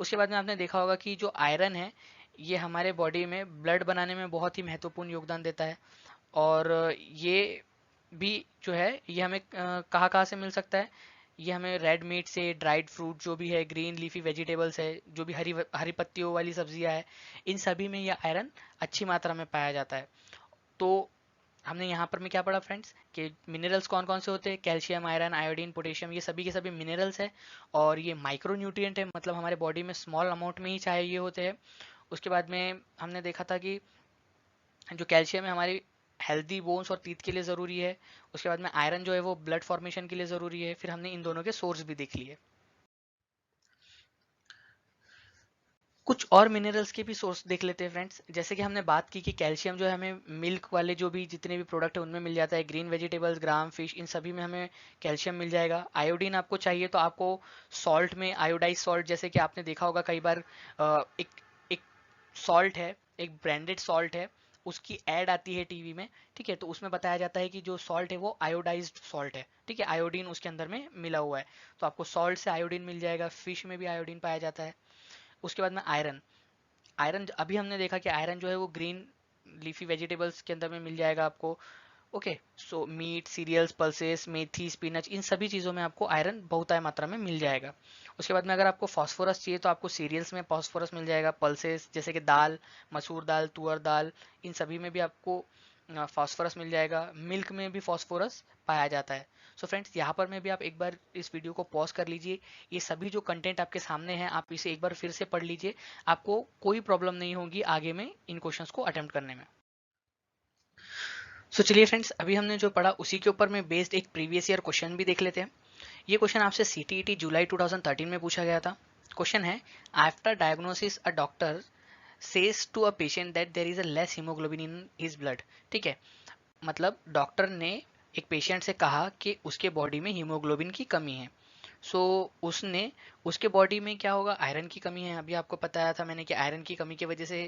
उसके बाद में आपने देखा होगा कि जो आयरन है ये हमारे बॉडी में ब्लड बनाने में बहुत ही महत्वपूर्ण योगदान देता है। और ये भी जो है ये हमें कहाँ कहाँ से मिल सकता है? ये हमें रेड मीट से, ड्राइड फ्रूट जो भी है, ग्रीन लीफी वेजिटेबल्स है, जो भी हरी हरी पत्तियों वाली सब्जियां है, इन सभी में यह आयरन अच्छी मात्रा में पाया जाता है। तो हमने यहाँ पर में क्या पढ़ा फ्रेंड्स कि मिनरल्स कौन कौन से होते हैं? कैल्शियम, आयरन, आयोडीन, पोटेशियम, ये सभी के सभी मिनरल्स है। और ये माइक्रो न्यूट्रिएंट है, मतलब हमारे बॉडी में स्मॉल अमाउंट में ही चाहिए होते हैं। उसके बाद में हमने देखा था कि जो कैल्शियम है हमारी हेल्दी बोन्स और टीथ के लिए ज़रूरी है। उसके बाद में आयरन जो है वो ब्लड फॉर्मेशन के लिए ज़रूरी है। फिर हमने इन दोनों के सोर्स भी देख लिए। कुछ और मिनरल्स के भी सोर्स देख लेते हैं फ्रेंड्स। जैसे कि हमने बात की कि कैल्शियम जो है हमें मिल्क वाले जो भी जितने भी प्रोडक्ट है उनमें मिल जाता है, ग्रीन वेजिटेबल्स, ग्राम, फिश, इन सभी में हमें कैल्शियम मिल जाएगा। आयोडीन आपको चाहिए तो आपको सॉल्ट में आयोडाइज सॉल्ट, जैसे कि आपने देखा होगा कई बार एक एक सॉल्ट है, एक ब्रांडेड सॉल्ट है, उसकी एड आती है टीवी में, ठीक है, तो उसमें बताया जाता है कि जो सॉल्ट है वो आयोडाइज्ड सॉल्ट है, ठीक है, आयोडीन उसके अंदर में मिला हुआ है, तो आपको सॉल्ट से आयोडीन मिल जाएगा। फिश में भी आयोडीन पाया जाता है। उसके बाद में आयरन। आयरन अभी हमने देखा कि आयरन जो है वो ग्रीन लीफी वेजिटेबल्स के अंदर में मिल जाएगा आपको। Okay, so meat, cereals, pulses, मेथी, स्पिनच, इन सभी चीज़ों में आपको आयरन बहुतायत मात्रा में मिल जाएगा। उसके बाद में अगर आपको फास्फोरस चाहिए तो आपको सीरियल्स में फास्फोरस मिल जाएगा, पल्सेस जैसे कि दाल, मसूर दाल, तुअर दाल, इन सभी में भी आपको फास्फोरस मिल जाएगा। मिल्क में भी फास्फोरस पाया जाता है। सो फ्रेंड्स, यहाँ पर में भी आप एक बार इस वीडियो को पॉज कर लीजिए। ये सभी जो कंटेंट आपके सामने हैं आप इसे एक बार फिर से पढ़ लीजिए, आपको कोई प्रॉब्लम नहीं होगी आगे में इन क्वेश्चंस को अटेम्प्ट करने में। सो चलिए फ्रेंड्स, अभी हमने जो पढ़ा उसी के ऊपर में बेस्ड एक प्रीवियस ईयर क्वेश्चन भी देख लेते हैं। ये क्वेश्चन आपसे सीटीईटी जुलाई 2013 में पूछा गया था। क्वेश्चन है, after diagnosis a doctor says to a patient that there is a less haemoglobin in his blood. ठीक है, मतलब डॉक्टर ने एक पेशेंट से कहा कि उसके बॉडी में हीमोग्लोबिन की कमी है। सो उसने उसके बॉडी में क्या होगा, आयरन की कमी है। अभी आपको बताया था मैंने कि आयरन की कमी की वजह से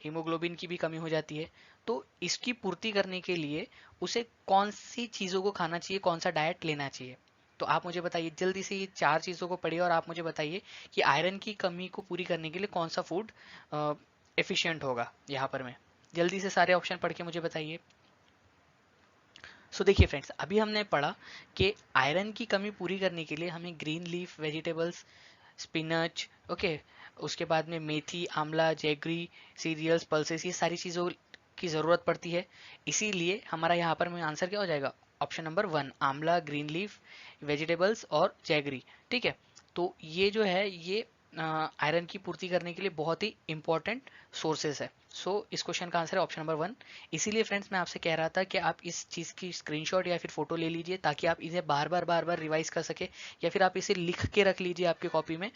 हीमोग्लोबिन की भी कमी हो जाती है। तो इसकी पूर्ति करने के लिए उसे कौन सी चीज़ों को खाना चाहिए, कौन सा डाइट लेना चाहिए। तो आप मुझे बताइए जल्दी से, ये चार चीज़ों को पढ़िए और आप मुझे बताइए कि आयरन की कमी को पूरी करने के लिए कौन सा फूड एफिशिएंट होगा यहाँ पर। मैं जल्दी से सारे ऑप्शन पढ़ के मुझे बताइए। सो देखिए फ्रेंड्स, अभी हमने पढ़ा कि आयरन की कमी पूरी करने के लिए हमें green leaf vegetables, spinach, okay, उसके बाद में मेथी, आंवला, जैगरी, सीरियल्स, पल्सेस, ये सारी चीज़ों की ज़रूरत पड़ती है। इसीलिए हमारा यहाँ पर में आंसर क्या हो जाएगा, ऑप्शन नंबर 1, आंवला, ग्रीन लीफ वेजिटेबल्स और जैगरी। ठीक है, तो ये जो है ये आयरन की पूर्ति करने के लिए बहुत ही इंपॉर्टेंट सोर्सेस है। सो इस क्वेश्चन का आंसर है ऑप्शन नंबर 1। इसीलिए फ्रेंड्स मैं आपसे कह रहा था कि आप इस चीज़ की स्क्रीनशॉट या फिर फोटो ले लीजिए ताकि आप इसे बार बार रिवाइज कर सके, या फिर आप इसे लिख के रख लीजिए आपकी कॉपी में,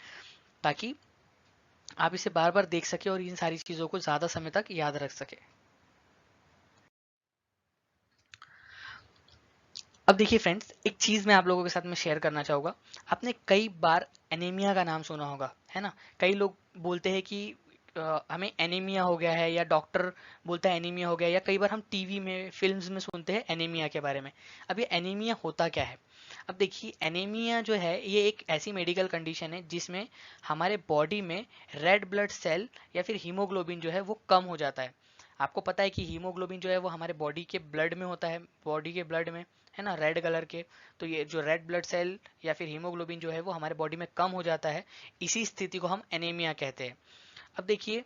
ताकि आप इसे बार बार देख सके और इन सारी चीज़ों को ज़्यादा समय तक याद रख सके। अब देखिए फ्रेंड्स, एक चीज़ मैं आप लोगों के साथ में शेयर करना चाहूँगा। आपने कई बार एनीमिया का नाम सुना होगा, है ना। कई लोग बोलते हैं कि हमें एनीमिया हो गया है, या डॉक्टर बोलता है एनीमिया हो गया, या कई बार हम टीवी में, फिल्म्स में सुनते हैं एनीमिया के बारे में। अब ये एनीमिया होता क्या है। अब देखिए, एनीमिया जो है ये एक ऐसी मेडिकल कंडीशन है जिसमें हमारे बॉडी में रेड ब्लड सेल या फिर हीमोग्लोबिन जो है वो कम हो जाता है। आपको पता है कि हीमोग्लोबिन जो है वो हमारे बॉडी के ब्लड में होता है, बॉडी के ब्लड में, है ना, रेड कलर के। तो ये जो रेड ब्लड सेल या फिर हीमोग्लोबिन जो है वो हमारे बॉडी में कम हो जाता है। इसी स्थिति को हम एनीमिया कहते हैं। अब देखिए,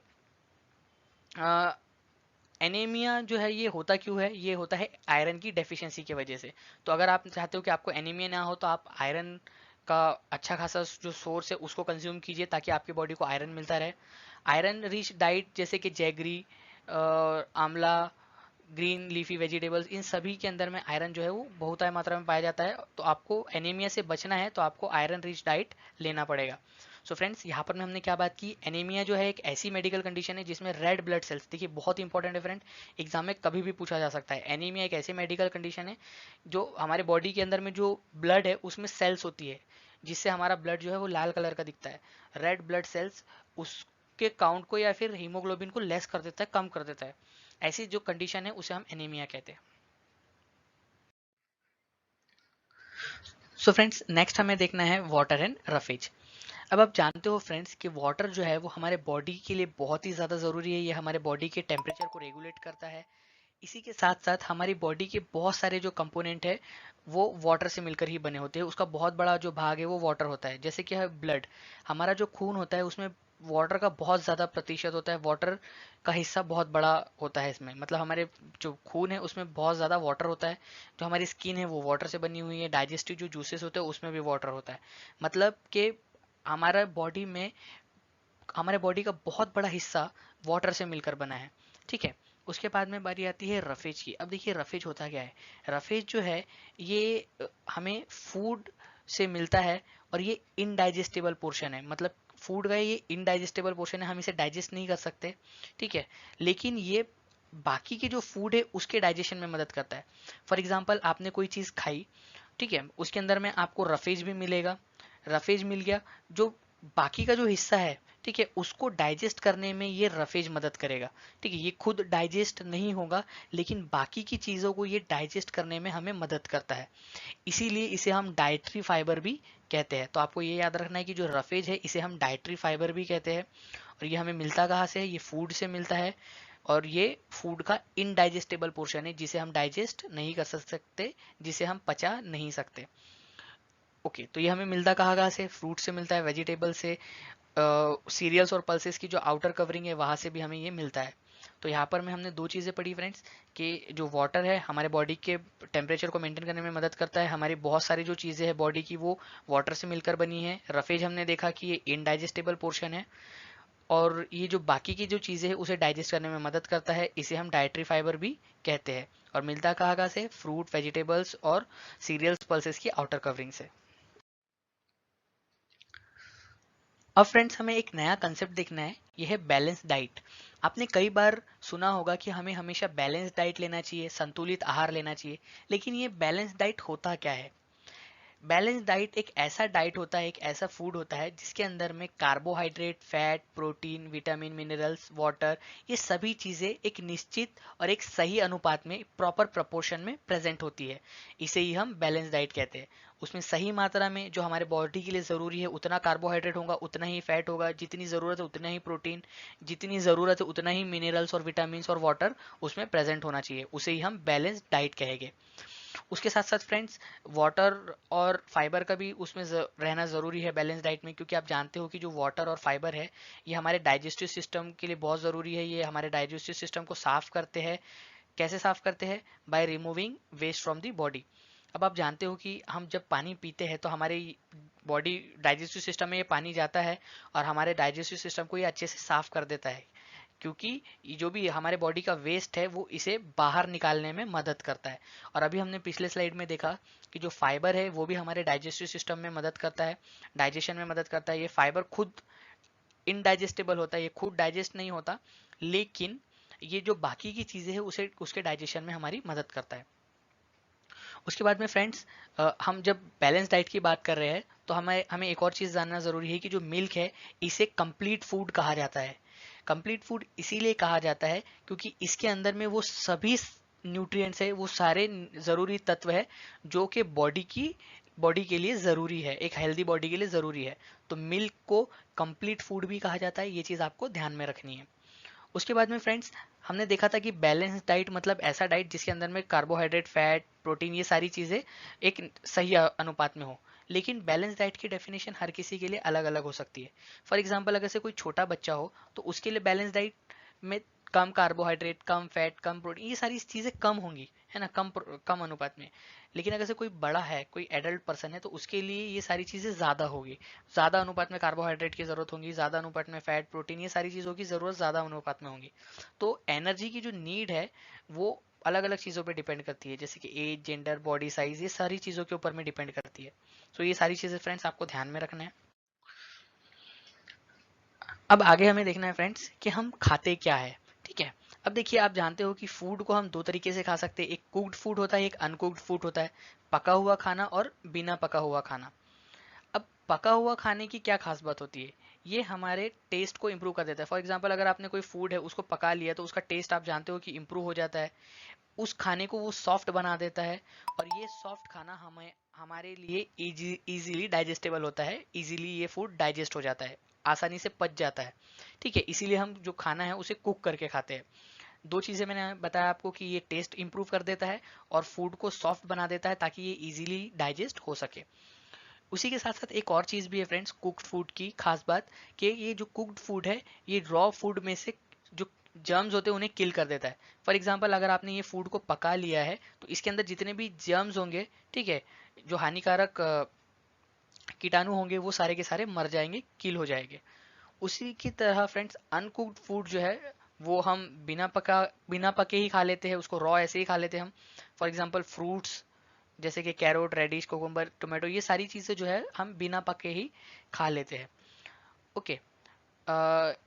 एनीमिया जो है ये होता क्यों है, ये होता है आयरन की डेफिशिएंसी की वजह से। तो अगर आप चाहते हो कि आपको एनीमिया ना हो तो आप आयरन का अच्छा खासा जो सोर्स है उसको कंज्यूम कीजिए ताकि आपकी बॉडी को आयरन मिलता रहे। आयरन रिच डाइट जैसे कि जैगरी, आंवला, ग्रीन लीफी वेजिटेबल्स, इन सभी के अंदर में आयरन जो है वो बहुत मात्रा में पाया जाता है। तो आपको एनीमिया से बचना है तो आपको आयरन रिच डाइट लेना पड़ेगा। सो फ्रेंड्स, यहाँ पर में हमने क्या बात की, एनीमिया जो है एक ऐसी मेडिकल कंडीशन है जिसमें रेड ब्लड सेल्स, देखिए बहुत इंपॉर्टेंट है फ्रेंड, एग्जाम में कभी भी पूछा जा सकता है। एनीमिया एक ऐसी मेडिकल कंडीशन है जो हमारे बॉडी के अंदर में जो ब्लड है उसमें सेल्स होती है, जिससे हमारा ब्लड जो है वो लाल कलर का दिखता है। रेड ब्लड सेल्स उसके काउंट को या फिर हीमोग्लोबिन को लेस कर देता है, कम कर देता है। ऐसी जो कंडीशन है उसे हम एनीमिया कहते हैं। सो फ्रेंड्स, नेक्स्ट हमें देखना है वाटर एंड रफेज। अब आप जानते हो फ्रेंड्स कि वाटर जो है वो हमारे बॉडी के लिए बहुत ही ज़्यादा ज़रूरी है। ये हमारे बॉडी के टेम्परेचर को रेगुलेट करता है। इसी के साथ साथ हमारी बॉडी के बहुत सारे जो कंपोनेंट है वो वाटर से मिलकर ही बने होते हैं। उसका बहुत बड़ा जो भाग है वो वाटर होता है। जैसे कि है ब्लड, हमारा जो खून होता है उसमें वाटर का बहुत ज़्यादा प्रतिशत होता है, वाटर का हिस्सा बहुत बड़ा होता है इसमें। मतलब हमारे जो खून है उसमें बहुत ज़्यादा वाटर होता है। जो हमारी स्किन है वो वाटर से बनी हुई है। डाइजेस्टिव जो जूसेस होते हैं उसमें भी वाटर होता है। मतलब कि हमारा बॉडी में, हमारे बॉडी का बहुत बड़ा हिस्सा वाटर से मिलकर बना है। ठीक है, उसके बाद में बारी आती है रफेज की। अब देखिए रफेज होता क्या है। रफेज जो है ये हमें फूड से मिलता है और ये इनडाइजेस्टिबल पोर्शन है। मतलब फूड का ये इनडाइजेस्टेबल पोर्शन है, हम इसे डाइजेस्ट नहीं कर सकते, ठीक है, लेकिन ये बाकी के जो फूड है उसके डाइजेशन में मदद करता है। फॉर एग्जाम्पल आपने कोई चीज़ खाई, ठीक है, उसके अंदर में आपको रफेज भी मिलेगा, रफेज मिल गया, जो बाकी का जो हिस्सा है, ठीक है, उसको डाइजेस्ट करने में ये रफेज मदद करेगा, ठीक है, ये खुद डाइजेस्ट नहीं होगा लेकिन बाकी की चीज़ों को ये डाइजेस्ट करने में हमें मदद करता है, इसीलिए इसे हम डाइटरी फाइबर भी कहते हैं। तो आपको ये याद रखना है कि जो रफेज है इसे हम डाइटरी फाइबर भी कहते हैं, और ये हमें मिलता कहाँ से है, ये फूड से मिलता है, और ये फूड का इनडाइजेस्टेबल पोर्शन है जिसे हम डाइजेस्ट नहीं कर सकते, जिसे हम पचा नहीं सकते। ओके, तो ये हमें मिलता कहाँ से, फ्रूट से मिलता है, वेजिटेबल से, सीरियल्स और पल्सेस की जो आउटर कवरिंग है वहां से भी हमें ये मिलता है। तो यहाँ पर में हमने दो चीज़ें पढ़ी फ्रेंड्स, कि जो वाटर है हमारे बॉडी के टेम्परेचर को मेंटेन करने में मदद करता है, हमारी बहुत सारी जो चीज़ें हैं बॉडी की वो वाटर से मिलकर बनी है। रफेज हमने देखा कि ये इनडाइजेस्टेबल पोर्शन है, और ये जो बाकी की जो चीज़ें हैं उसे डाइजेस्ट करने में मदद करता है, इसे हम डाइटरी फाइबर भी कहते हैं। और मिलता कहाँ से, फ्रूट, वेजिटेबल्स और सीरियल्स पल्सेस की आउटर कवरिंग से। अब फ्रेंड्स हमें एक नया कंसेप्ट देखना है, यह है बैलेंस डाइट। आपने कई बार सुना होगा कि हमें हमेशा बैलेंस डाइट लेना चाहिए, संतुलित आहार लेना चाहिए, लेकिन ये बैलेंस डाइट होता क्या है? बैलेंस डाइट एक ऐसा डाइट होता है, एक ऐसा फूड होता है जिसके अंदर में carbohydrate, fat, protein, vitamin, minerals, water, ये सभी चीज़ें एक निश्चित और एक सही अनुपात में, प्रॉपर प्रपोर्शन में प्रेजेंट होती है। इसे ही हम बैलेंस डाइट कहते हैं। उसमें सही मात्रा में जो हमारे बॉडी के लिए ज़रूरी है उतना कार्बोहाइड्रेट होगा, उतना ही फैट होगा, जितनी ज़रूरत है उतना ही प्रोटीन, जितनी ज़रूरत है उतना ही मिनरल्स और विटामिन और वाटर उसमें प्रेजेंट होना चाहिए, उसे ही हम बैलेंस डाइट कहेंगे। उसके साथ साथ फ्रेंड्स वाटर और फाइबर का भी उसमें रहना ज़रूरी है बैलेंस डाइट में, क्योंकि आप जानते हो कि जो वाटर और फाइबर है ये हमारे डाइजेस्टिव सिस्टम के लिए बहुत ज़रूरी है। ये हमारे डाइजेस्टिव सिस्टम को साफ करते हैं। कैसे साफ करते हैं? By removing waste from the body. अब आप जानते हो कि हम जब पानी पीते हैं तो हमारे बॉडी डाइजेस्टिव सिस्टम में ये पानी जाता है और हमारे डाइजेस्टिव सिस्टम को ये अच्छे से साफ कर देता है, क्योंकि ये जो भी हमारे बॉडी का वेस्ट है वो इसे बाहर निकालने में मदद करता है। और अभी हमने पिछले स्लाइड में देखा कि जो फाइबर है वो भी हमारे डाइजेस्टिव सिस्टम में मदद करता है, डाइजेशन में मदद करता है। ये फाइबर खुद इनडाइजेस्टेबल होता है, ये खुद डाइजेस्ट नहीं होता, लेकिन ये जो बाकी की चीज़ें हैं उसे उसके डाइजेशन में हमारी मदद करता है। उसके बाद में फ्रेंड्स हम जब बैलेंस डाइट की बात कर रहे हैं तो हमें हमें एक और चीज़ जानना ज़रूरी है कि जो मिल्क है इसे कंप्लीट फूड कहा जाता है। कंप्लीट फूड इसीलिए कहा जाता है क्योंकि इसके अंदर में वो सभी न्यूट्रिएंट्स है, वो सारे ज़रूरी तत्व है जो कि बॉडी के लिए ज़रूरी है, एक हेल्दी बॉडी के लिए ज़रूरी है। तो मिल्क को कंप्लीट फूड भी कहा जाता है, ये चीज़ आपको ध्यान में रखनी है। उसके बाद में फ्रेंड्स हमने देखा था कि बैलेंस डाइट मतलब ऐसा डाइट जिसके अंदर में कार्बोहाइड्रेट, फैट, प्रोटीन, ये सारी चीज़ें एक सही अनुपात में हो। लेकिन बैलेंस डाइट की डेफिनेशन हर किसी के लिए अलग अलग हो सकती है। फॉर एग्जांपल अगर से कोई छोटा बच्चा हो तो उसके लिए बैलेंस डाइट में कम कार्बोहाइड्रेट, कम फैट, कम प्रोटीन, ये सारी चीज़ें कम होंगी, है ना, कम अनुपात में। लेकिन अगर से कोई बड़ा है, कोई एडल्ट पर्सन है, तो उसके लिए ये सारी चीज़ें ज़्यादा होगी, ज़्यादा अनुपात में कार्बोहाइड्रेट की ज़रूरत होगी, ज़्यादा अनुपात में फैट, प्रोटीन, ये सारी चीज़ों की ज़रूरत ज़्यादा अनुपात में होगी। तो एनर्जी की जो नीड है वो अलग अलग चीज़ों पे डिपेंड करती है, जैसे कि एज, जेंडर, बॉडी साइज, ये सारी चीज़ों के ऊपर में डिपेंड करती है। तो ये सारी चीज़ें फ्रेंड्स आपको ध्यान में रखना है। अब आगे हमें देखना है फ्रेंड्स कि हम खाते क्या है, ठीक है। अब देखिए, आप जानते हो कि फूड को हम दो तरीके से खा सकते हैं, एक कुक्ड फूड होता है, एक अनकुक्ड फूड होता है, पका हुआ खाना और बिना पका हुआ खाना। अब पका हुआ खाने की क्या खास बात होती है? ये हमारे टेस्ट को इम्प्रूव कर देता है। फॉर एग्जांपल अगर आपने कोई फूड है उसको पका लिया तो उसका टेस्ट आप जानते हो कि इम्प्रूव हो जाता है, उस खाने को वो सॉफ्ट बना देता है, और ये सॉफ्ट खाना हमें हमारे लिए इजीली डाइजेस्टेबल होता है, इजीली ये फूड डाइजेस्ट हो जाता है, आसानी से पच जाता है, ठीक है। इसीलिए हम जो खाना है उसे कुक करके खाते हैं। दो चीज़ें मैंने बताया आपको कि ये टेस्ट इंप्रूव कर देता है और फूड को सॉफ्ट बना देता है ताकि ये इजीली डाइजेस्ट हो सके। उसी के साथ साथ एक और चीज़ भी है फ्रेंड्स कुक्ड फूड की खास बात, कि ये जो कुक्ड फूड है ये रॉ फूड में से जो जर्म्स होते हैं उन्हें किल कर देता है। फॉर एग्जांपल अगर आपने ये फूड को पका लिया है तो इसके अंदर जितने भी जर्म्स होंगे, ठीक है, जो हानिकारक कीटाणु होंगे वो सारे के सारे मर जाएंगे, किल हो जाएंगे। उसी की तरह फ्रेंड्स अनकुक्ड फूड जो है वो हम बिना पके ही खा लेते हैं, उसको रॉ ऐसे ही खा लेते हैं हम। फॉर एग्जांपल फ्रूट्स जैसे कि कैरोट, रेडिश, कोकुम्बर, टोमेटो, ये सारी चीज़ें जो है हम बिना पके ही खा लेते हैं। ओके।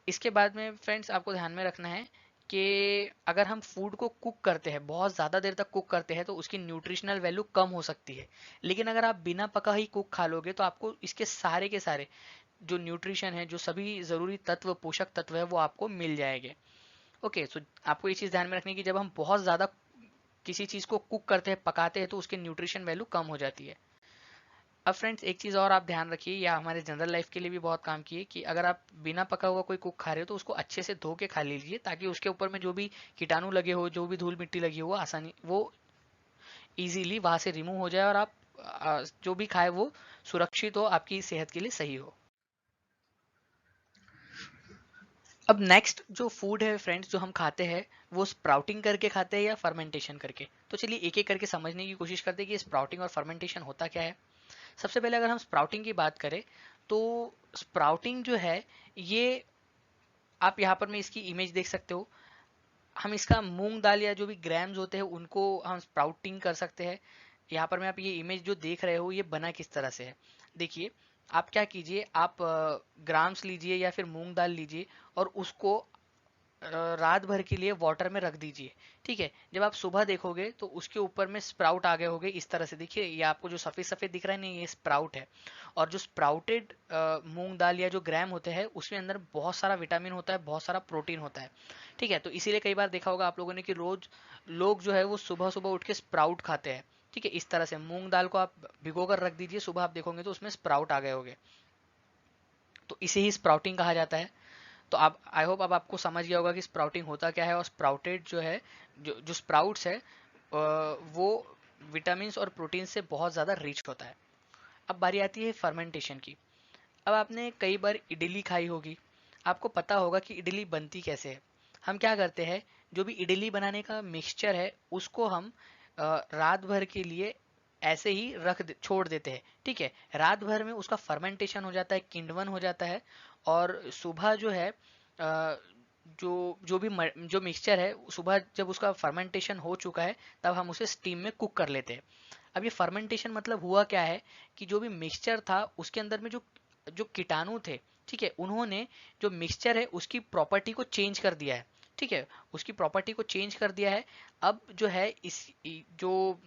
इसके बाद में फ्रेंड्स आपको ध्यान में रखना है कि अगर हम फूड को कुक करते हैं, बहुत ज़्यादा देर तक कुक करते हैं, तो उसकी न्यूट्रिशनल वैल्यू कम हो सकती है। लेकिन अगर आप बिना पका ही कुक खा लोगे तो आपको इसके सारे के सारे जो न्यूट्रिशन है, जो सभी ज़रूरी तत्व, पोषक तत्व है, वो आपको मिल जाएंगे। ओके, सो आपको ये चीज़ ध्यान में रखनी है कि जब हम बहुत ज़्यादा किसी चीज़ को कुक करते हैं, पकाते हैं, तो उसकी न्यूट्रिशन वैल्यू कम हो जाती है। अब फ्रेंड्स एक चीज़ और आप ध्यान रखिए, या हमारे जनरल लाइफ के लिए भी बहुत काम की है, कि अगर आप बिना पका हुआ कोई कुक खा रहे हो तो उसको अच्छे से धो के खा लीजिए, ताकि उसके ऊपर में जो भी कीटाणु लगे हो, जो भी धूल मिट्टी लगी हो, आसानी वो इजीली वहां से रिमूव हो जाए, और आप जो भी खाए वो सुरक्षित हो, आपकी सेहत के लिए सही हो। अब नेक्स्ट जो फूड है फ्रेंड्स, जो हम खाते हैं, वो स्प्राउटिंग करके खाते हैं या फर्मेंटेशन करके। तो चलिए एक एक करके समझने की कोशिश करते हैं कि स्प्राउटिंग और फर्मेंटेशन होता क्या है। सबसे पहले अगर हम स्प्राउटिंग की बात करें, तो स्प्राउटिंग जो है, ये आप यहाँ पर में इसकी इमेज देख सकते हो। हम इसका मूंग दाल या जो भी ग्राम्स होते हैं उनको हम स्प्राउटिंग कर सकते हैं। यहाँ पर मैं आप ये इमेज जो देख रहे हो, ये बना किस तरह से है, देखिए। आप क्या कीजिए, आप ग्राम्स लीजिए या फिर मूंग दाल लीजिए, और उसको रात भर के लिए वाटर में रख दीजिए। ठीक है, जब आप सुबह देखोगे तो उसके ऊपर में स्प्राउट आ गए होंगे इस तरह से। देखिए, ये आपको जो सफेद सफेद दिख रहा है ना, ये स्प्राउट है। और जो स्प्राउटेड मूंग दाल या जो ग्राम होते हैं, उसके अंदर बहुत सारा विटामिन होता है, बहुत सारा प्रोटीन होता है। ठीक है, तो इसीलिए कई बार देखा होगा आप लोगों ने कि रोज लोग जो है वो सुबह सुबह उठ के स्प्राउट खाते हैं। ठीक है, इस तरह से मूंग दाल को आप भिगो कर रख दीजिए, सुबह आप देखोगे तो उसमें स्प्राउट आ गए होंगे। तो इसे ही स्प्राउटिंग कहा जाता है। तो आप, आई होप अब आपको समझ गया होगा कि स्प्राउटिंग होता क्या है। और स्प्राउटेड जो है, जो जो स्प्राउट्स है, वो विटामिन और प्रोटीन से बहुत ज़्यादा रिच होता है। अब बारी आती है फर्मेंटेशन की। अब आपने कई बार इडली खाई होगी, आपको पता होगा कि इडली बनती कैसे है। हम क्या करते हैं, जो भी इडली बनाने का मिक्सचर है, उसको हम रात भर के लिए ऐसे ही छोड़ देते हैं। ठीक है, रात भर में उसका फर्मेंटेशन हो जाता है, किण्वन हो जाता है। और सुबह जो है, जो जो भी जो मिक्सचर है, सुबह जब उसका फर्मेंटेशन हो चुका है, तब हम उसे स्टीम में कुक कर लेते हैं। अब ये फर्मेंटेशन मतलब हुआ क्या है, कि जो भी मिक्सचर था उसके अंदर में जो जो कीटाणु थे, ठीक है, उन्होंने जो मिक्सचर है उसकी प्रॉपर्टी को चेंज कर दिया है। ठीक है, उसकी प्रॉपर्टी को चेंज कर दिया है। अब जो है जो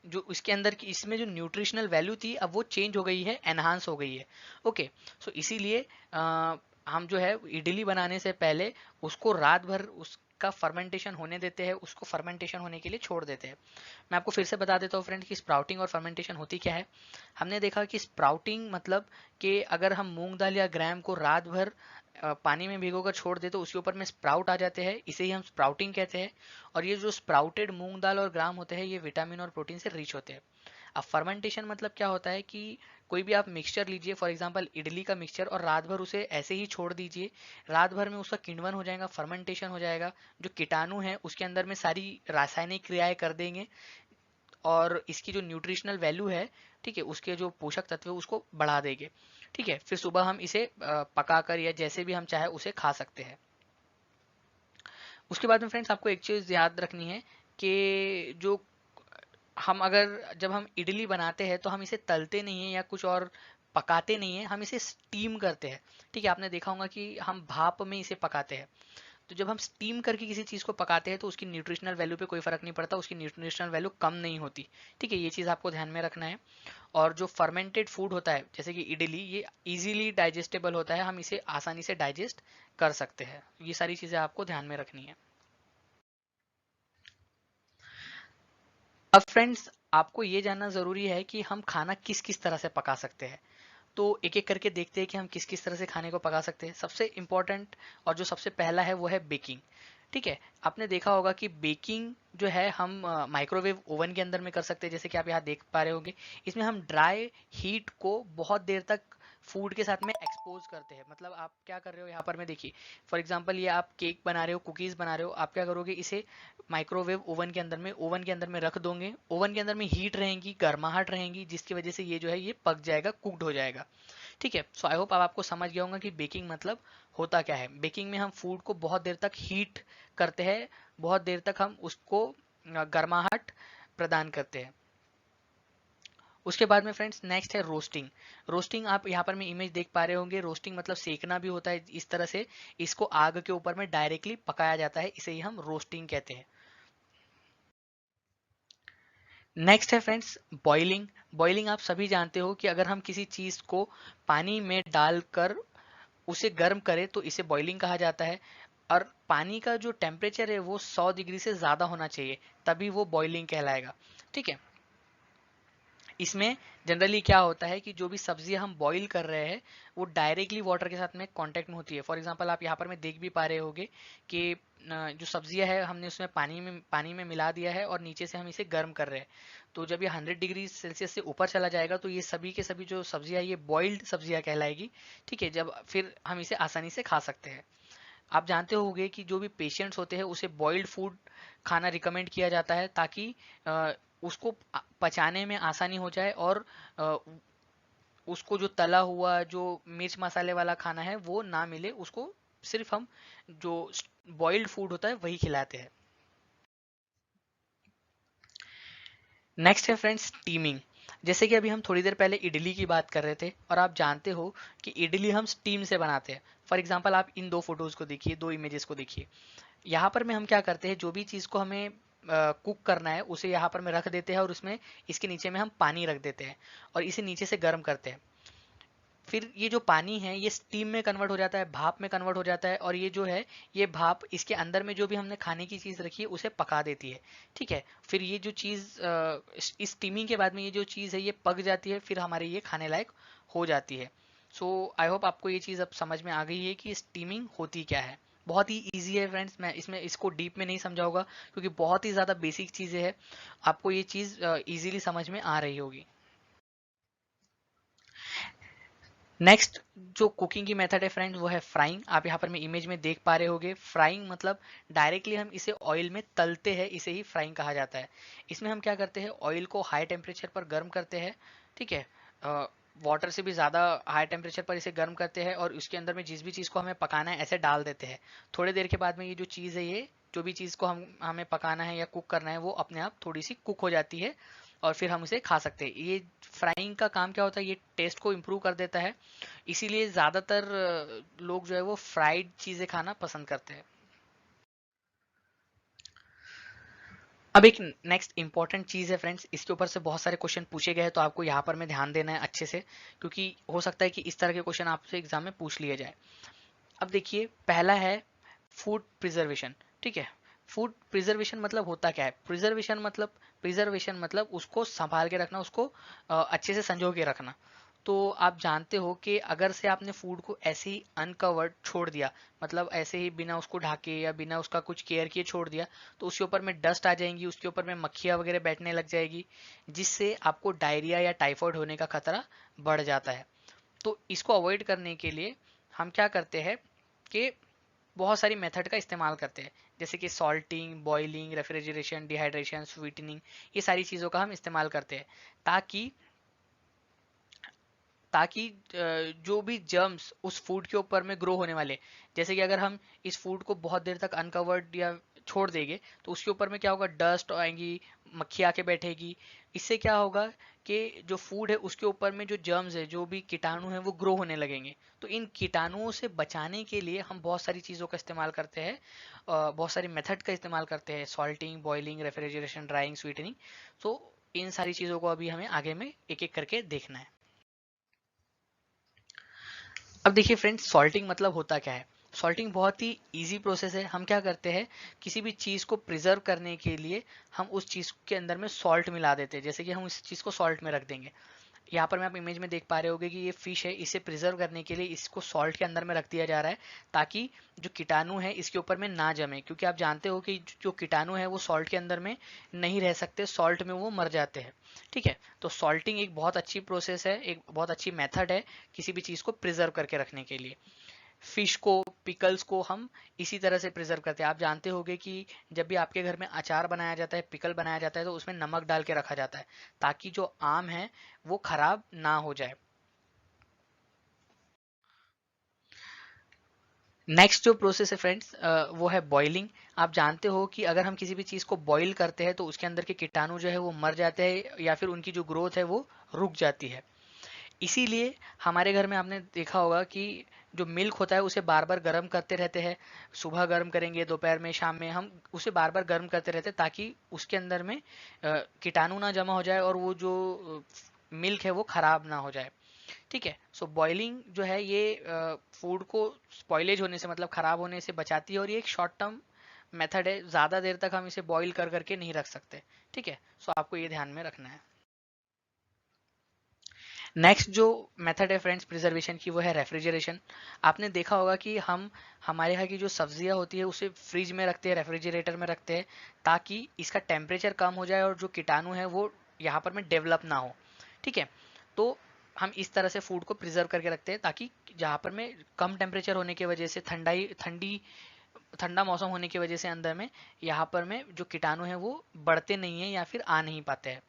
जो इसके अंदर की, इसमें जो न्यूट्रिशनल वैल्यू थी, अब वो चेंज हो गई है, एनहांस हो गई है। ओके, सो इसीलिए हम जो है इडली बनाने से पहले उसको रात भर उसका फर्मेंटेशन होने देते हैं, उसको फर्मेंटेशन होने के लिए छोड़ देते हैं। मैं आपको फिर से बता देता हूँ फ्रेंड कि स्प्राउटिंग और फर्मेंटेशन होती क्या है। हमने देखा कि स्प्राउटिंग मतलब कि अगर हम मूंग दाल या ग्राम को रात भर पानी में भिगोकर छोड़ दे, तो उसके ऊपर में स्प्राउट आ जाते हैं, इसे ही हम स्प्राउटिंग कहते हैं। और ये जो स्प्राउटेड मूंग दाल और ग्राम होते हैं, ये विटामिन और प्रोटीन से रिच होते हैं। अब फर्मेंटेशन मतलब क्या होता है, कि कोई भी आप मिक्सचर लीजिए, फॉर एग्जांपल इडली का मिक्सचर, और रात भर उसे ऐसे ही छोड़ दीजिए। रात भर में उसका किण्वन हो जाएगा, फर्मेंटेशन हो जाएगा। जो कीटाणु है उसके अंदर में सारी रासायनिक क्रियाएं कर देंगे, और इसकी जो न्यूट्रिशनल वैल्यू है, ठीक है, उसके जो पोषक तत्व है उसको बढ़ा देंगे। ठीक है, फिर सुबह हम इसे पकाकर या जैसे भी हम चाहे उसे खा सकते हैं। उसके बाद में फ्रेंड्स आपको एक चीज़ याद रखनी है, कि जो हम अगर जब हम इडली बनाते हैं, तो हम इसे तलते नहीं है या कुछ और पकाते नहीं है, हम इसे स्टीम करते हैं। ठीक है, आपने देखा होगा कि हम भाप में इसे पकाते हैं। तो जब हम स्टीम करके किसी चीज़ को पकाते हैं, तो उसकी न्यूट्रिशनल वैल्यू पे कोई फर्क नहीं पड़ता, उसकी न्यूट्रिशनल वैल्यू कम नहीं होती। ठीक है, ये चीज़ आपको ध्यान में रखना है। और जो फर्मेंटेड फूड होता है, जैसे कि इडली, ये इजीली डाइजेस्टेबल होता है, हम इसे आसानी से डाइजेस्ट कर सकते हैं। ये सारी चीज़ें आपको ध्यान में रखनी है। अब फ्रेंड्स आपको ये जानना ज़रूरी है कि हम खाना किस किस तरह से पका सकते हैं। तो एक एक करके देखते हैं कि हम किस किस तरह से खाने को पका सकते हैं। सबसे इम्पोर्टेंट और जो सबसे पहला है वो है बेकिंग। ठीक है, आपने देखा होगा कि बेकिंग जो है हम माइक्रोवेव ओवन के अंदर में कर सकते हैं, जैसे कि आप यहाँ देख पा रहे होंगे। इसमें हम ड्राई हीट को बहुत देर तक फूड के साथ में एक्सपोज करते हैं। मतलब आप क्या कर रहे हो यहाँ पर, मैं देखिए, फॉर एग्जांपल ये आप केक बना रहे हो, कुकीज़ बना रहे हो, आप क्या करोगे, इसे माइक्रोवेव ओवन के अंदर में रख दोगे। ओवन के अंदर में हीट रहेंगी, गर्माहट रहेंगी, जिसकी वजह से ये जो है ये पक जाएगा, कुक्ड हो जाएगा। ठीक है, सो आई होप अब आपको समझ गया होगा कि बेकिंग मतलब होता क्या है। बेकिंग में हम फूड को बहुत देर तक हीट करते हैं, बहुत देर तक हम उसको गर्माहट प्रदान करते हैं। उसके बाद में फ्रेंड्स नेक्स्ट है रोस्टिंग। रोस्टिंग आप यहाँ पर मैं इमेज देख पा रहे होंगे, रोस्टिंग मतलब सेकना भी होता है इस तरह से, इसको आग के ऊपर में डायरेक्टली पकाया जाता है, इसे ही हम रोस्टिंग कहते हैं। नेक्स्ट है फ्रेंड्स बॉइलिंग। बॉइलिंग आप सभी जानते हो कि अगर हम किसी चीज को पानी में डालकर उसे गर्म करें तो इसे बॉइलिंग कहा जाता है। और पानी का जो टेम्परेचर है वो 100 डिग्री से ज़्यादा होना चाहिए, तभी वो बॉइलिंग कहलाएगा। ठीक है। इसमें जनरली क्या होता है कि जो भी सब्जियां हम बॉईल कर रहे हैं वो डायरेक्टली वाटर के साथ में कांटेक्ट में होती है। फॉर एग्जांपल आप यहाँ पर मैं देख भी पा रहे होगे कि जो सब्जियां है हमने उसमें पानी में मिला दिया है और नीचे से हम इसे गर्म कर रहे हैं। तो जब ये 100 डिग्री सेल्सियस से ऊपर चला जाएगा तो ये सभी के सभी जो सब्जियां ये बॉइल्ड सब्जियां कहलाएगी। ठीक है, जब फिर हम इसे आसानी से खा सकते हैं। आप जानते होंगे कि जो भी पेशेंट्स होते हैं उसे बॉइल्ड फूड खाना रिकमेंड किया जाता है, ताकि उसको पचाने में आसानी हो जाए और अ, उसको जो तला हुआ जो मिर्च मसाले वाला खाना है वो ना मिले, उसको सिर्फ हम जो बॉइल्ड फूड होता है वही खिलाते हैं। नेक्स्ट है फ्रेंड्स स्टीमिंग। जैसे कि अभी हम थोड़ी देर पहले इडली की बात कर रहे थे और आप जानते हो कि इडली हम स्टीम से बनाते हैं। फॉर एग्जांपल आप इन दो फोटोज को देखिए, दो इमेजेस को देखिए। यहाँ पर में हम क्या करते हैं, जो भी चीज़ को हमें कुक करना है उसे यहाँ पर में रख देते हैं और उसमें इसके नीचे में हम पानी रख देते हैं और इसे नीचे से गर्म करते हैं। फिर ये जो पानी है ये स्टीम में कन्वर्ट हो जाता है, भाप में कन्वर्ट हो जाता है, और ये जो है ये भाप इसके अंदर में जो भी हमने खाने की चीज़ रखी है उसे पका देती है। ठीक है, फिर ये जो चीज़ इस स्टीमिंग के बाद में ये जो चीज़ है ये पक जाती है, फिर हमारे ये खाने लायक हो जाती है। सो आई होप आपको ये चीज़ अब समझ में आ गई है कि स्टीमिंग होती क्या है। बहुत ही इजी है फ्रेंड्स, मैं इसमें इसको डीप में नहीं समझाऊंगा क्योंकि बहुत ही ज़्यादा बेसिक चीज़ें हैं, आपको ये चीज़ इजीली समझ में आ रही होगी। नेक्स्ट जो कुकिंग की मेथड है फ्रेंड्स वो है फ्राइंग। आप यहाँ पर मैं इमेज में देख पा रहे होगे, फ्राइंग मतलब डायरेक्टली हम इसे ऑयल में तलते हैं, इसे ही फ्राइंग कहा जाता है। इसमें हम क्या करते हैं, ऑयल को हाई टेम्परेचर पर गर्म करते हैं। ठीक है, वाटर से भी ज़्यादा हाई टेम्परेचर पर इसे गर्म करते हैं और उसके अंदर में जिस भी चीज़ को हमें पकाना है ऐसे डाल देते हैं। थोड़ी देर के बाद में ये जो चीज़ है, ये जो भी चीज़ को हमें पकाना है या कुक करना है वो अपने आप थोड़ी सी कुक हो जाती है और फिर हम उसे खा सकते हैं। ये फ्राइंग का काम क्या होता है, ये टेस्ट को इम्प्रूव कर देता है, इसीलिए ज़्यादातर लोग जो है वो फ्राइड चीज़ें खाना पसंद करते हैं। अब एक नेक्स्ट इंपॉर्टेंट चीज़ है फ्रेंड्स, इसके ऊपर से बहुत सारे क्वेश्चन पूछे गए हैं तो आपको यहाँ पर में ध्यान देना है अच्छे से, क्योंकि हो सकता है कि इस तरह के क्वेश्चन आपसे एग्जाम में पूछ लिए जाए। अब देखिए, पहला है फूड प्रिजर्वेशन। ठीक है, फूड प्रिजर्वेशन मतलब होता क्या है, प्रिजर्वेशन मतलब उसको संभाल के रखना, उसको अच्छे से संजो के रखना। तो आप जानते हो कि अगर से आपने फूड को ऐसे ही अनकवर्ड छोड़ दिया, मतलब ऐसे ही बिना उसको ढाके या बिना उसका कुछ केयर किए छोड़ दिया, तो उसके ऊपर में डस्ट आ जाएंगी, उसके ऊपर में मक्खियाँ वगैरह बैठने लग जाएगी, जिससे आपको डायरिया या टाइफाइड होने का खतरा बढ़ जाता है। तो इसको अवॉइड करने के लिए हम क्या करते हैं कि बहुत सारी मेथड का इस्तेमाल करते हैं, जैसे कि salting, boiling, refrigeration, dehydration, sweetening, ये सारी चीज़ों का हम इस्तेमाल करते हैं, ताकि ताकि जो भी जर्म्स उस फूड के ऊपर में ग्रो होने वाले, जैसे कि अगर हम इस फूड को बहुत देर तक अनकवर्ड या छोड़ देंगे तो उसके ऊपर में क्या होगा, डस्ट आएंगी, मक्खी आके बैठेगी। इससे क्या होगा कि जो फूड है उसके ऊपर में जो जर्म्स है, जो भी कीटाणु है वो ग्रो होने लगेंगे। तो इन कीटाणुओं से बचाने के लिए हम बहुत सारी चीज़ों का इस्तेमाल करते हैं, बहुत सारी मेथड का इस्तेमाल करते हैं, salting, boiling, refrigeration, drawing, sweetening. तो इन सारी चीज़ों को अभी हमें आगे में एक एक करके देखना है। अब देखिए फ्रेंड्स, सॉल्टिंग मतलब होता क्या है। सॉल्टिंग बहुत ही इजी प्रोसेस है। हम क्या करते हैं, किसी भी चीज़ को प्रिजर्व करने के लिए हम उस चीज़ के अंदर में सॉल्ट मिला देते हैं, जैसे कि हम इस चीज़ को सॉल्ट में रख देंगे। यहाँ पर मैं आप इमेज में देख पा रहे होगे कि ये फिश है, इसे प्रिजर्व करने के लिए इसको सॉल्ट के अंदर में रख दिया जा रहा है, ताकि जो कीटाणु है इसके ऊपर में ना जमे, क्योंकि आप जानते हो कि जो कीटाणु है वो सॉल्ट के अंदर में नहीं रह सकते, सॉल्ट में वो मर जाते हैं। ठीक है, तो सॉल्टिंग एक बहुत अच्छी प्रोसेस है, एक बहुत अच्छी मेथड है किसी भी चीज़ को प्रिजर्व करके रखने के लिए। फिश को, पिकल्स को हम इसी तरह से प्रिजर्व करते हैं। आप जानते होंगे कि जब भी आपके घर में अचार बनाया जाता है, पिकल बनाया जाता है, तो उसमें नमक डाल के रखा जाता है, ताकि जो आम है वो खराब ना हो जाए। नेक्स्ट जो प्रोसेस है फ्रेंड्स वो है बॉइलिंग। आप जानते हो कि अगर हम किसी भी चीज़ को बॉईल करते हैं तो उसके अंदर के कीटाणु जो है वो मर जाते हैं या फिर उनकी जो ग्रोथ है वो रुक जाती है। इसीलिए हमारे घर में आपने देखा होगा कि जो मिल्क होता है उसे बार बार गर्म करते रहते हैं। सुबह गर्म करेंगे, दोपहर में, शाम में हम उसे बार बार गर्म करते रहते हैं ताकि उसके अंदर में कीटाणु ना जमा हो जाए और वो जो मिल्क है वो खराब ना हो जाए। ठीक है। सो बॉइलिंग जो है ये फूड को स्पॉइलेज होने से मतलब खराब होने से बचाती है और ये एक शॉर्ट टर्म मेथड है। ज़्यादा देर तक हम इसे बॉईल कर करके नहीं रख सकते। ठीक है। सो आपको ये ध्यान में रखना है। नेक्स्ट जो मेथड है फ्रेंड्स प्रिजर्वेशन की वो है रेफ्रिजरेशन। आपने देखा होगा कि हम हमारे यहाँ की जो सब्जियां होती है उसे फ्रिज में रखते हैं, रेफ्रिजरेटर में रखते हैं ताकि इसका टेम्परेचर कम हो जाए और जो कीटाणु है वो यहाँ पर में डेवलप ना हो। ठीक है। तो हम इस तरह से फूड को प्रिजर्व करके रखते हैं ताकि जहाँ पर में कम टेम्परेचर होने की वजह से ठंडा मौसम होने की वजह से अंदर में यहाँ पर में जो कीटाणु है वो बढ़ते नहीं है या फिर आ नहीं पाते हैं।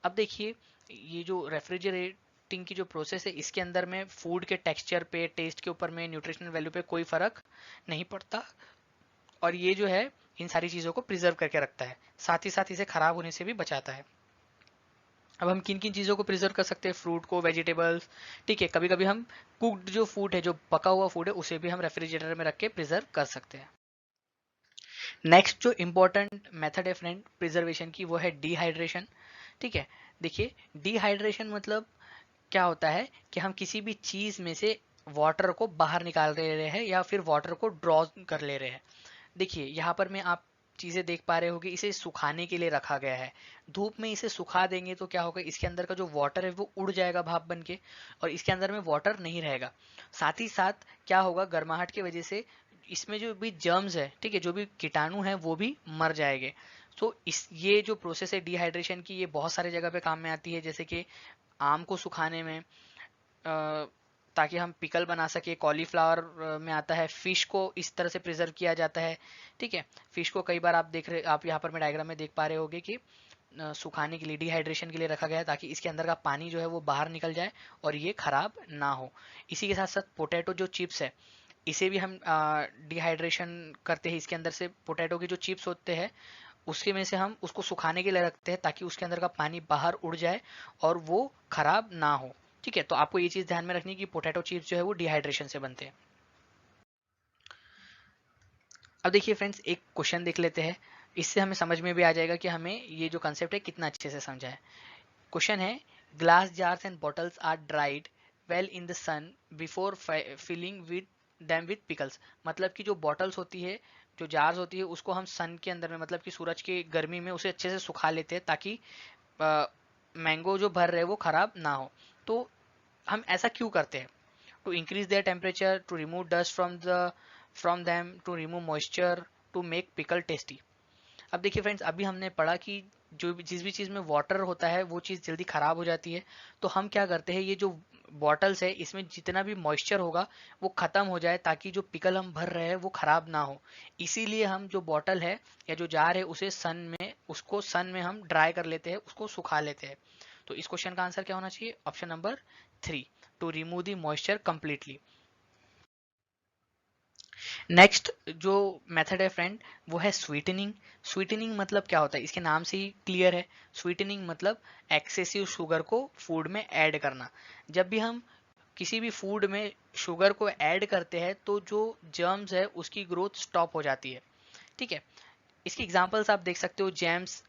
अब देखिए, ये जो रेफ्रिजरेटिंग की जो प्रोसेस है इसके अंदर में फूड के टेक्सचर पे, टेस्ट के ऊपर में, न्यूट्रिशनल वैल्यू पे कोई फर्क नहीं पड़ता और ये जो है इन सारी चीज़ों को प्रिजर्व करके रखता है, साथ ही साथ इसे खराब होने से भी बचाता है। अब हम किन किन चीज़ों को प्रिजर्व कर सकते हैं? फ्रूट को, वेजिटेबल्स। ठीक है। कभी कभी हम कुक्ड जो फूड है, जो पका हुआ फूड है, उसे भी हम रेफ्रिजरेटर में रख के प्रिजर्व कर सकते हैं। नेक्स्ट जो इम्पोर्टेंट मेथड है फ्रेंड प्रिजर्वेशन की वो है डिहाइड्रेशन। ठीक है। देखिए, डिहाइड्रेशन मतलब क्या होता है कि हम किसी भी चीज में से वाटर को बाहर निकाल ले रहे हैं या फिर वाटर को ड्रॉ कर ले रहे हैं। देखिए, यहाँ पर मैं आप चीजें देख पा रहे होगे, इसे सुखाने के लिए रखा गया है। धूप में इसे सुखा देंगे तो क्या होगा, इसके अंदर का जो वाटर है वो उड़ जाएगा भाप बन के और इसके अंदर में वाटर नहीं रहेगा। साथ ही साथ क्या होगा, गर्माहट की वजह से इसमें जो भी जर्म्स है, ठीक है, जो भी कीटाणु है वो भी मर जाएंगे। तो इस ये जो प्रोसेस है डिहाइड्रेशन की, ये बहुत सारे जगह पे काम में आती है, जैसे कि आम को सुखाने में, ताकि हम पिकल बना सके। कॉलीफ्लावर में आता है। फिश को इस तरह से प्रिजर्व किया जाता है। ठीक है। फिश को कई बार आप यहाँ पर मैं डायग्राम में देख पा रहे होगे कि सुखाने के लिए, डिहाइड्रेशन के लिए रखा गया है ताकि इसके अंदर का पानी जो है वो बाहर निकल जाए और ये खराब ना हो। इसी के साथ साथ पोटैटो जो चिप्स है, इसे भी हम डिहाइड्रेशन करते हैं। इसके अंदर से पोटैटो के जो चिप्स होते हैं उसके में से हम उसको सुखाने के लिए रखते हैं ताकि उसके अंदर का पानी बाहर उड़ जाए और वो खराब ना हो। ठीक है। तो आपको ये चीज ध्यान में रखनी है कि पोटैटो चिप्स जो है वो डिहाइड्रेशन से बनते हैं। अब देखिए फ्रेंड्स, एक क्वेश्चन देख लेते हैं। इससे हमें समझ में भी आ जाएगा कि हमें ये जो कंसेप्ट है कितना अच्छे से समझा है। क्वेश्चन है, glass jars and bottles are dried well in the sun before filling with them with pickles. मतलब कि जो बॉटल्स होती है, जो जार्स होती है, उसको हम सन के अंदर में, मतलब कि सूरज की गर्मी में उसे अच्छे से सुखा लेते हैं ताकि मैंगो जो भर रहे वो खराब ना हो। तो हम ऐसा क्यों करते हैं? To increase their temperature, to remove dust from them, to remove moisture, to make pickle tasty. अब देखिए फ्रेंड्स, अभी हमने पढ़ा कि जो भी जिस भी चीज़ में वाटर होता है वो चीज़ जल्दी खराब हो जाती है। तो हम क्या करते हैं, ये जो बॉटल्स है इसमें जितना भी मॉइस्चर होगा वो खत्म हो जाए ताकि जो पिकल हम भर रहे हैं वो खराब ना हो। इसीलिए हम जो बॉटल है या जो जार है उसे सन में हम ड्राई कर लेते हैं, उसको सुखा लेते हैं। तो इस क्वेश्चन का आंसर क्या होना चाहिए? Option number 3, to remove the moisture completely. Next जो मेथड है फ्रेंड वो है स्वीटनिंग। स्वीटनिंग मतलब क्या होता है, इसके नाम से ही क्लियर है। स्वीटनिंग मतलब एक्सेसिव शुगर को फूड में ऐड करना। जब भी हम किसी भी फूड में शुगर को ऐड करते हैं तो जो जर्म्स है उसकी ग्रोथ स्टॉप हो जाती है। ठीक है। इसकी एग्जांपल्स आप देख सकते हो। जैम्स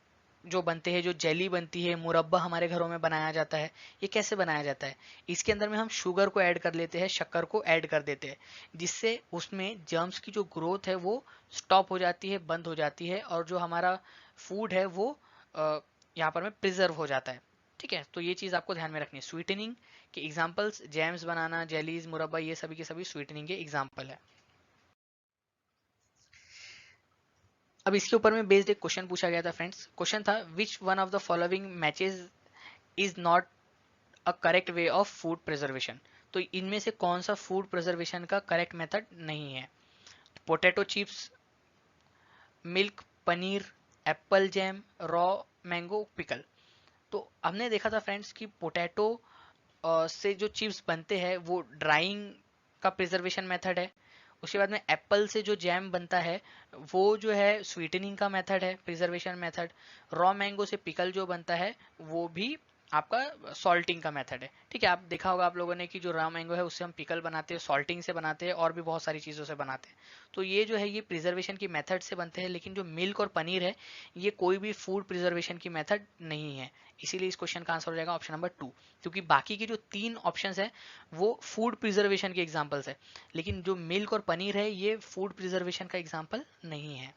जो बनते हैं, जो जेली बनती है, मुरब्बा हमारे घरों में बनाया जाता है, ये कैसे बनाया जाता है? इसके अंदर में हम शुगर को ऐड कर लेते हैं, शक्कर को ऐड कर देते हैं, जिससे उसमें जर्म्स की जो ग्रोथ है वो स्टॉप हो जाती है, बंद हो जाती है और जो हमारा फूड है वो यहाँ पर में प्रिजर्व हो जाता है। ठीक है। तो ये चीज़ आपको ध्यान में रखनी है। स्वीटनिंग के एग्जाम्पल्स, जैम्स बनाना, जेलीज, मुरब्बा, ये सभी के सभी स्वीटनिंग के एग्जाम्पल है। अब इसके ऊपर में बेस्ड एक क्वेश्चन पूछा गया था फ्रेंड्स। क्वेश्चन था, विच one of the following matches is not a correct way of food preservation. तो इनमें से कौन सा फूड प्रिजर्वेशन का करेक्ट मेथड नहीं है? Potato chips, milk, paneer, Apple jam, raw mango pickle. तो हमने देखा था फ्रेंड्स कि पोटैटो से जो चिप्स बनते हैं वो ड्राइंग का प्रिजर्वेशन मेथड है। उसके बाद में एप्पल से जो जैम बनता है वो जो है स्वीटनिंग का मेथड है, प्रिजर्वेशन मेथड। रॉ मैंगो से पिकल जो बनता है वो भी आपका सॉल्टिंग का मेथड है। ठीक है, आप देखा होगा आप लोगों ने कि जो रॉ मैंगो है उससे हम पिकल बनाते हैं, सॉल्टिंग से बनाते हैं और भी बहुत सारी चीज़ों से बनाते हैं। तो ये जो है ये प्रिजर्वेशन की मेथड से बनते हैं, लेकिन जो मिल्क और पनीर है ये कोई भी फूड प्रिजर्वेशन की मेथड नहीं है। इसीलिए इस क्वेश्चन का आंसर हो जाएगा ऑप्शन नंबर 2, क्योंकि बाकी के जो 3 ऑप्शंस है वो फूड प्रिजर्वेशन के एग्जांपल्स है, लेकिन जो मिल्क और पनीर है ये फूड प्रिजर्वेशन का एग्जांपल नहीं है।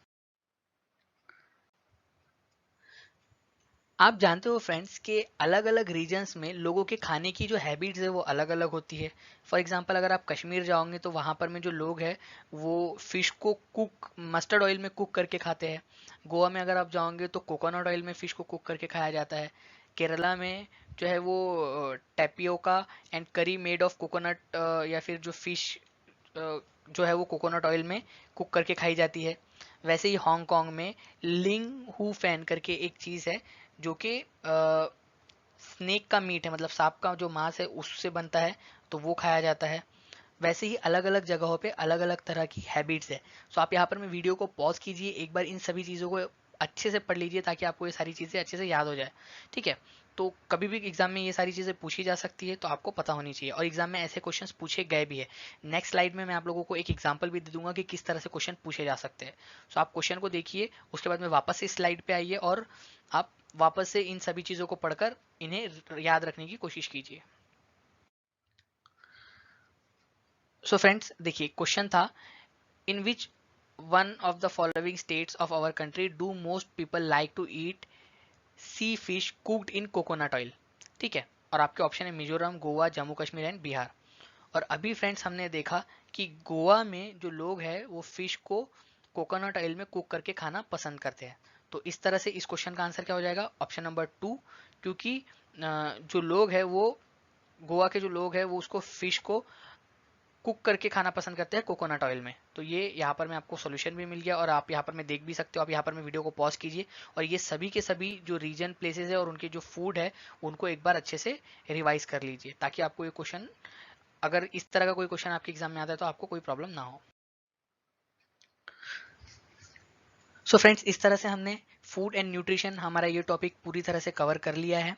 आप जानते हो फ्रेंड्स कि अलग अलग रीजन्स में लोगों के खाने की जो हैबिट्स है वो अलग अलग होती है। फॉर एग्जांपल अगर आप कश्मीर जाओगे तो वहाँ पर में जो लोग हैं वो फिश को कुक मस्टर्ड ऑयल में कुक करके खाते हैं। गोवा में अगर आप जाओगे तो कोकोनट ऑयल में फिश को कुक करके खाया जाता है। केरला में जो है वो टैपियोका एंड करी मेड ऑफ कोकोनट या फिर जो फिश जो है वो कोकोनट ऑयल में कुक करके खाई जाती है। वैसे ही हांगकांग में लिंग हु फैन करके एक चीज़ है जो कि स्नेक का मीट है, मतलब सांप का जो मांस है उससे बनता है, तो वो खाया जाता है। वैसे ही अलग अलग जगहों पे अलग अलग तरह की हैबिट्स है। सो आप यहाँ पर मैं वीडियो को पॉज कीजिए, एक बार इन सभी चीज़ों को अच्छे से पढ़ लीजिए ताकि आपको ये सारी चीज़ें अच्छे से याद हो जाए। ठीक है, तो कभी भी एग्जाम में ये सारी चीज़ें पूछी जा सकती है तो आपको पता होनी चाहिए, और एग्जाम में ऐसे क्वेश्चंस पूछे गए भी है। नेक्स्ट स्लाइड में मैं आप लोगों को एक एग्जाम्पल भी दे दूंगा कि किस तरह से क्वेश्चन पूछे जा सकते हैं। सो आप क्वेश्चन को देखिए, उसके बाद में वापस से स्लाइड पे आइए और आप वापस से इन सभी चीज़ों को पढ़कर इन्हें याद रखने की कोशिश कीजिए। सो फ्रेंड्स देखिए, क्वेश्चन था in which one of the following states of our country do most people like to eat sea fish cooked in coconut oil. ठीक है, और आपके ऑप्शन है मिजोरम, गोवा, जम्मू कश्मीर एंड बिहार। और अभी फ्रेंड्स हमने देखा कि गोवा में जो लोग हैं वो फिश को कोकोनट ऑयल में कुक करके खाना पसंद करते हैं। तो इस तरह से इस क्वेश्चन का आंसर क्या हो जाएगा, ऑप्शन नंबर 2, क्योंकि जो लोग हैं वो गोवा के जो लोग हैं वो उसको फिश को कुक करके खाना पसंद करते हैं कोकोनट ऑयल में। तो ये यहाँ पर मैं आपको सॉल्यूशन भी मिल गया और आप यहाँ पर मैं देख भी सकते हो। आप यहाँ पर मैं वीडियो को पॉज कीजिए और ये सभी के सभी जो रीजन प्लेसेस है और उनके जो फूड है उनको एक बार अच्छे से रिवाइज कर लीजिए, ताकि आपको ये क्वेश्चन, अगर इस तरह का कोई क्वेश्चन आपके एग्जाम में आता है तो आपको कोई प्रॉब्लम ना हो। सो फ्रेंड्स, इस तरह से हमने फूड एंड न्यूट्रिशन हमारा ये टॉपिक पूरी तरह से कवर कर लिया है।